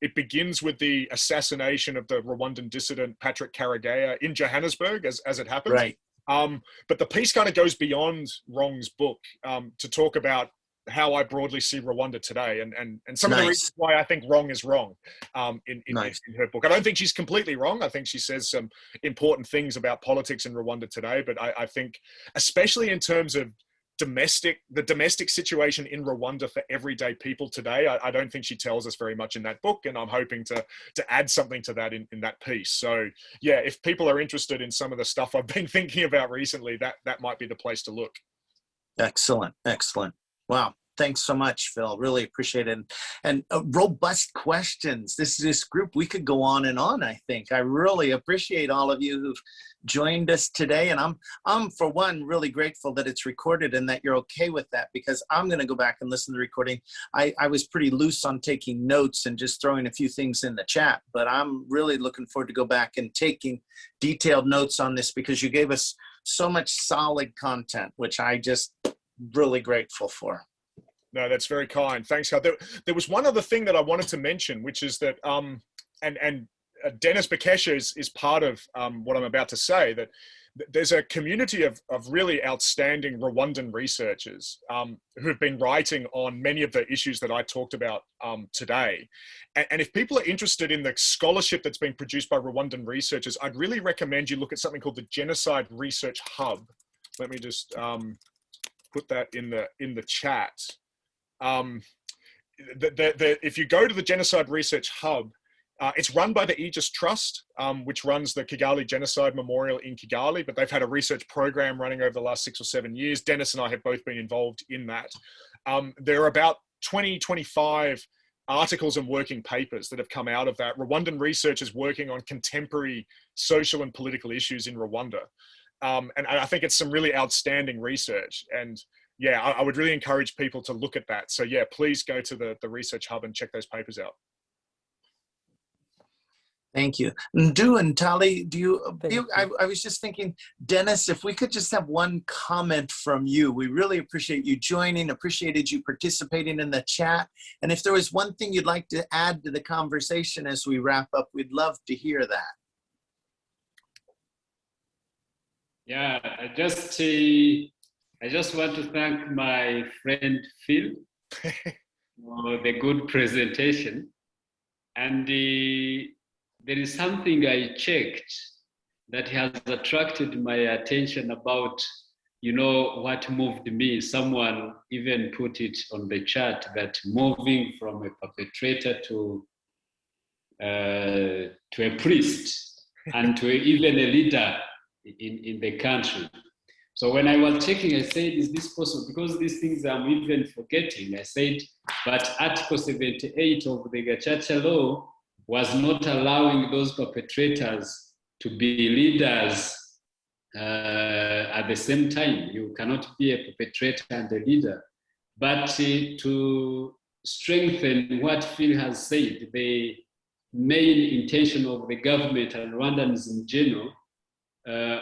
D: It begins with the assassination of the Rwandan dissident Patrick Karegeya in Johannesburg, as it happens.
C: Right.
D: But the piece kind of goes beyond Wrong's book to talk about how I broadly see Rwanda today, and some of the
C: Nice.
D: reasons why I think wrong is wrong in
C: Nice.
D: her book. I don't think she's completely wrong. I think she says some important things about politics in Rwanda today, but I think, especially in terms of the domestic situation in Rwanda for everyday people today, I don't think she tells us very much in that book, and I'm hoping to add something to that in that piece. So yeah, if people are interested in some of the stuff I've been thinking about recently, that might be the place to look.
C: Excellent, excellent. Wow, thanks so much, Phil. Really appreciate it. And robust questions. This group, we could go on and on, I think. I really appreciate all of you who've joined us today. And I'm for one, really grateful that it's recorded and that you're okay with that, because I'm going to go back and listen to the recording. I was pretty loose on taking notes and just throwing a few things in the chat, but I'm really looking forward to go back and taking detailed notes on this, because you gave us so much solid content, which I just really grateful for.
D: No, that's very kind. Thanks, Carl. There was one other thing that I wanted to mention, which is that, Dennis Bekesha is part of what I'm about to say, that there's a community of really outstanding Rwandan researchers who have been writing on many of the issues that I talked about today. And if people are interested in the scholarship that's been produced by Rwandan researchers, I'd really recommend you look at something called the Genocide Research Hub. Let me just put that in the chat. If you go to the Genocide Research Hub, it's run by the Aegis Trust, which runs the Kigali Genocide Memorial in Kigali, but they've had a research program running over the last 6 or 7 years. Dennis and I have both been involved in that. There are about 20-25 articles and working papers that have come out of that. Rwandan researchers working on contemporary social and political issues in Rwanda. And I think it's some really outstanding research. And yeah, I would really encourage people to look at that. So yeah, please go to the Research Hub and check those papers out.
C: Thank you. Ndu and Tali, I was just thinking, Dennis, if we could just have one comment from you. We really appreciate you joining, appreciated you participating in the chat. And if there was one thing you'd like to add to the conversation as we wrap up, we'd love to hear that.
F: Yeah, I just want to thank my friend Phil for the good presentation. And there is something I checked that has attracted my attention about, what moved me. Someone even put it on the chat that moving from a perpetrator to a priest and to even a leader in the country. So when I was checking, I said, is this possible? Because these things I'm even forgetting. I said, but Article 78 of the Gacaca law was not allowing those perpetrators to be leaders at the same time. You cannot be a perpetrator and a leader. But to strengthen what Phil has said, the main intention of the government and Rwandans in general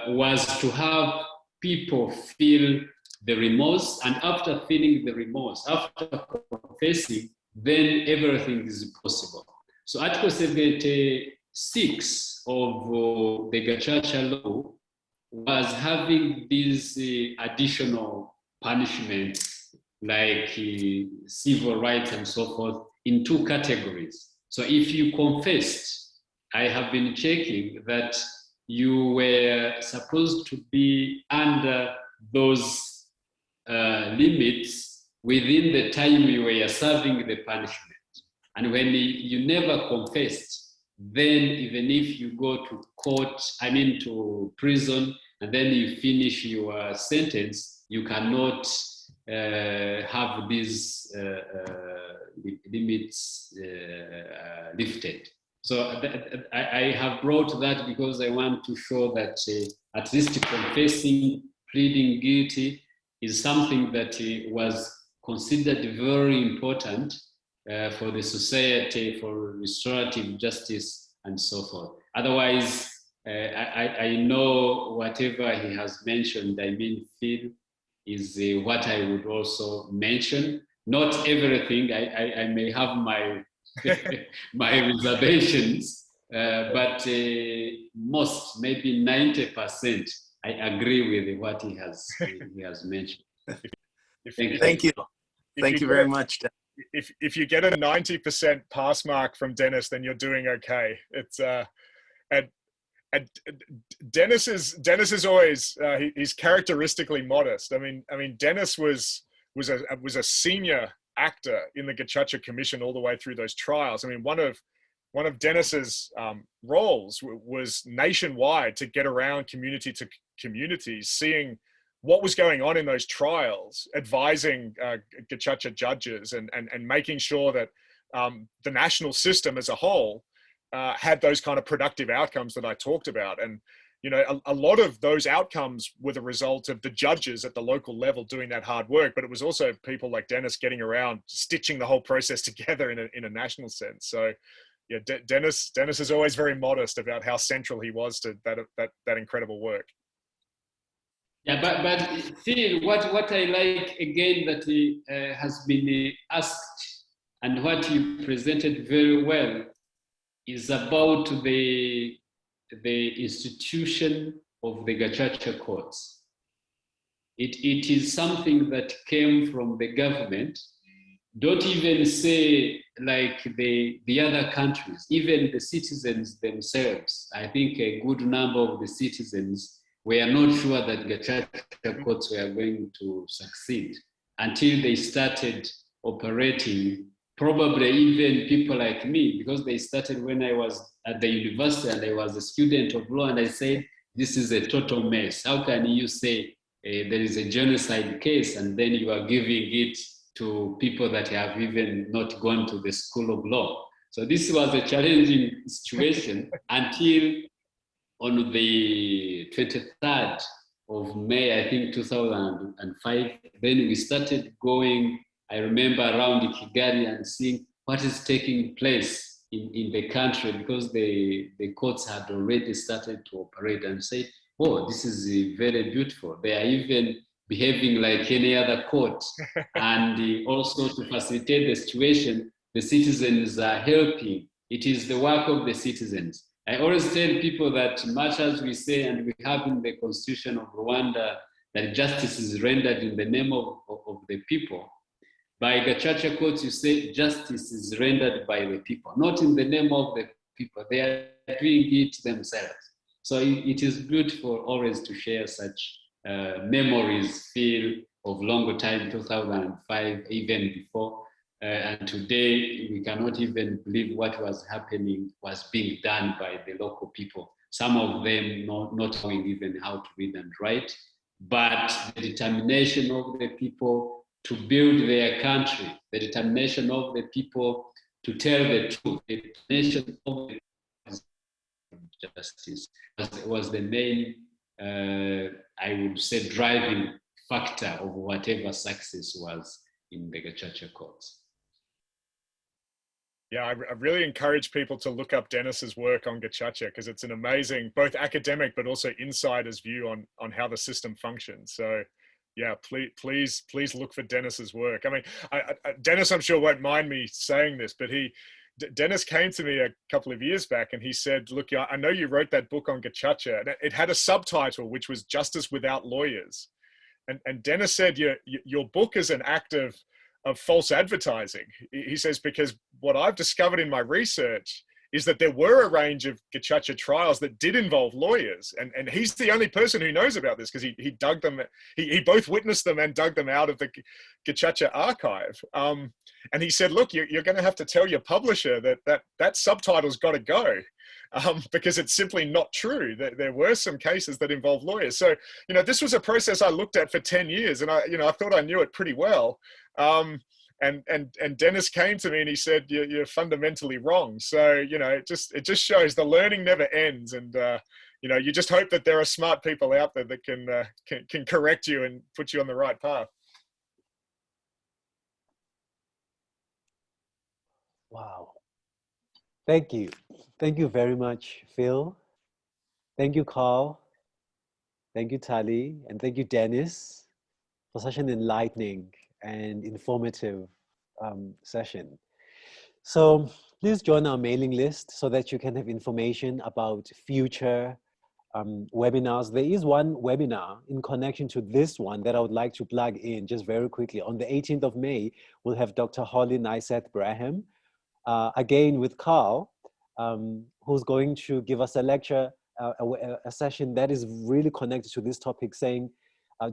F: was to have people feel the remorse, and after feeling the remorse, after confessing, then everything is possible. So Article 76 of the Gacaca law was having these additional punishments like civil rights and so forth in 2 categories. So if you confessed, I have been checking that you were supposed to be under those limits within the time you were serving the punishment. And when you never confessed, then even if you go to court, to prison, and then you finish your sentence, you cannot have these limits lifted. So I have brought that because I want to show that at least confessing, pleading guilty is something that was considered very important for the society, for restorative justice and so forth. Otherwise, I know whatever he has mentioned, Phil, is what I would also mention. Not everything, I may have my my reservations, but most, maybe 90%, I agree with what he has mentioned.
C: Thank you. Thank you very much.
D: If you get a 90% pass mark from Dennis, then you're doing okay. It's and Dennis is always he's characteristically modest. I mean Dennis was a senior actor in the Gacaca Commission all the way through those trials. I mean, one of Dennis's roles was nationwide to get around community to community, seeing what was going on in those trials, advising Gacaca judges and making sure that the national system as a whole had those kind of productive outcomes that I talked about. And, you know, a lot of those outcomes were the result of the judges at the local level doing that hard work, but it was also people like Dennis getting around, stitching the whole process together in a national sense. So yeah, Dennis is always very modest about how central he was to that incredible work.
F: Yeah, but Phil, what I like again that has been asked and what you presented very well is about the institution of the Gacaca Courts. It is something that came from the government. Don't even say like the other countries, even the citizens themselves. I think a good number of the citizens were not sure that Gacaca Courts were going to succeed until they started operating. Probably even people like me, because they started when I was at the university and I was a student of law, and I said, this is a total mess. How can you say there is a genocide case and then you are giving it to people that have even not gone to the school of law? So this was a challenging situation until on the 23rd of May, I think 2005, then we started going, I remember, around Kigali and seeing what is taking place in the country, because the courts had already started to operate, and said, oh, this is very beautiful. They are even behaving like any other court. And also to facilitate the situation, the citizens are helping. It is the work of the citizens. I always tell people that much as we say, and we have in the constitution of Rwanda, that justice is rendered in the name of the people, by Gacaca Courts, you say justice is rendered by the people, not in the name of the people. They are doing it themselves. So it is beautiful always to share such memories, feel of longer time, 2005, even before. And today, we cannot even believe what was happening was being done by the local people. Some of them not knowing even how to read and write, but the determination of the people to build their country, the determination of the people to tell the truth, the determination of the justice was the main, I would say, driving factor of whatever success was in the Gacaca Courts.
D: Yeah, I really encourage people to look up Dennis's work on Gacaca, because it's an amazing, both academic but also insider's view on how the system functions. So yeah, please look for Dennis's work. I mean, Dennis, I'm sure, won't mind me saying this, but Dennis came to me a couple of years back and he said, look, I know you wrote that book on Gacaca, and it had a subtitle, which was Justice Without Lawyers. And Dennis said, your book is an act of false advertising. He says, because what I've discovered in my research is that there were a range of Gacaca trials that did involve lawyers. And he's the only person who knows about this, because he dug them, he both witnessed them and dug them out of the Gacaca archive. And he said, look, you're going to have to tell your publisher that subtitle's got to go, because it's simply not true. There were some cases that involved lawyers. So, you know, this was a process I looked at for 10 years, and I thought I knew it pretty well. And Dennis came to me and he said, you're fundamentally wrong. So, you know, it just shows the learning never ends. And, you know, you just hope that there are smart people out there that can correct you and put you on the right path.
A: Wow. Thank you. Thank you very much, Phil. Thank you, Carl. Thank you, Tali. And thank you, Dennis, for such an enlightening and informative session. So please join our mailing list so that you can have information about future webinars. There is one webinar in connection to this one that I would like to plug in just very quickly. On the 18th of May, we'll have Dr. Holly Nyseth Braham, again with Carl, who's going to give us a lecture, a session that is really connected to this topic, saying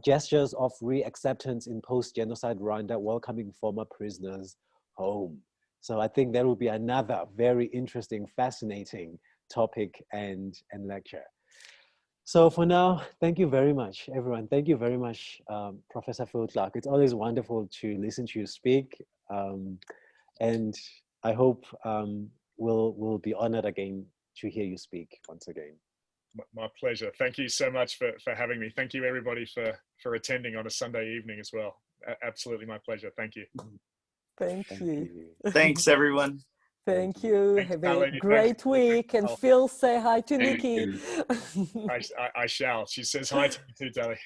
A: gestures of re-acceptance in post-genocide Rwanda, welcoming former prisoners home. So I think that will be another very interesting, fascinating topic and lecture. So for now, thank you very much, everyone. Thank you very much, Professor Phil Clark. It's always wonderful to listen to you speak. And I hope we'll be honored again to hear you speak once again.
D: My pleasure. Thank you so much for having me. Thank you everybody for attending on a Sunday evening as well. Absolutely my pleasure. Thank you.
B: Thank you.
C: Thanks, everyone.
B: Thank you.
D: Thanks,
B: Have a
D: Tali.
B: great week. And Phil, say hi to
F: Thank
B: Nikki.
F: you.
D: I shall. She says hi to you too, Tali.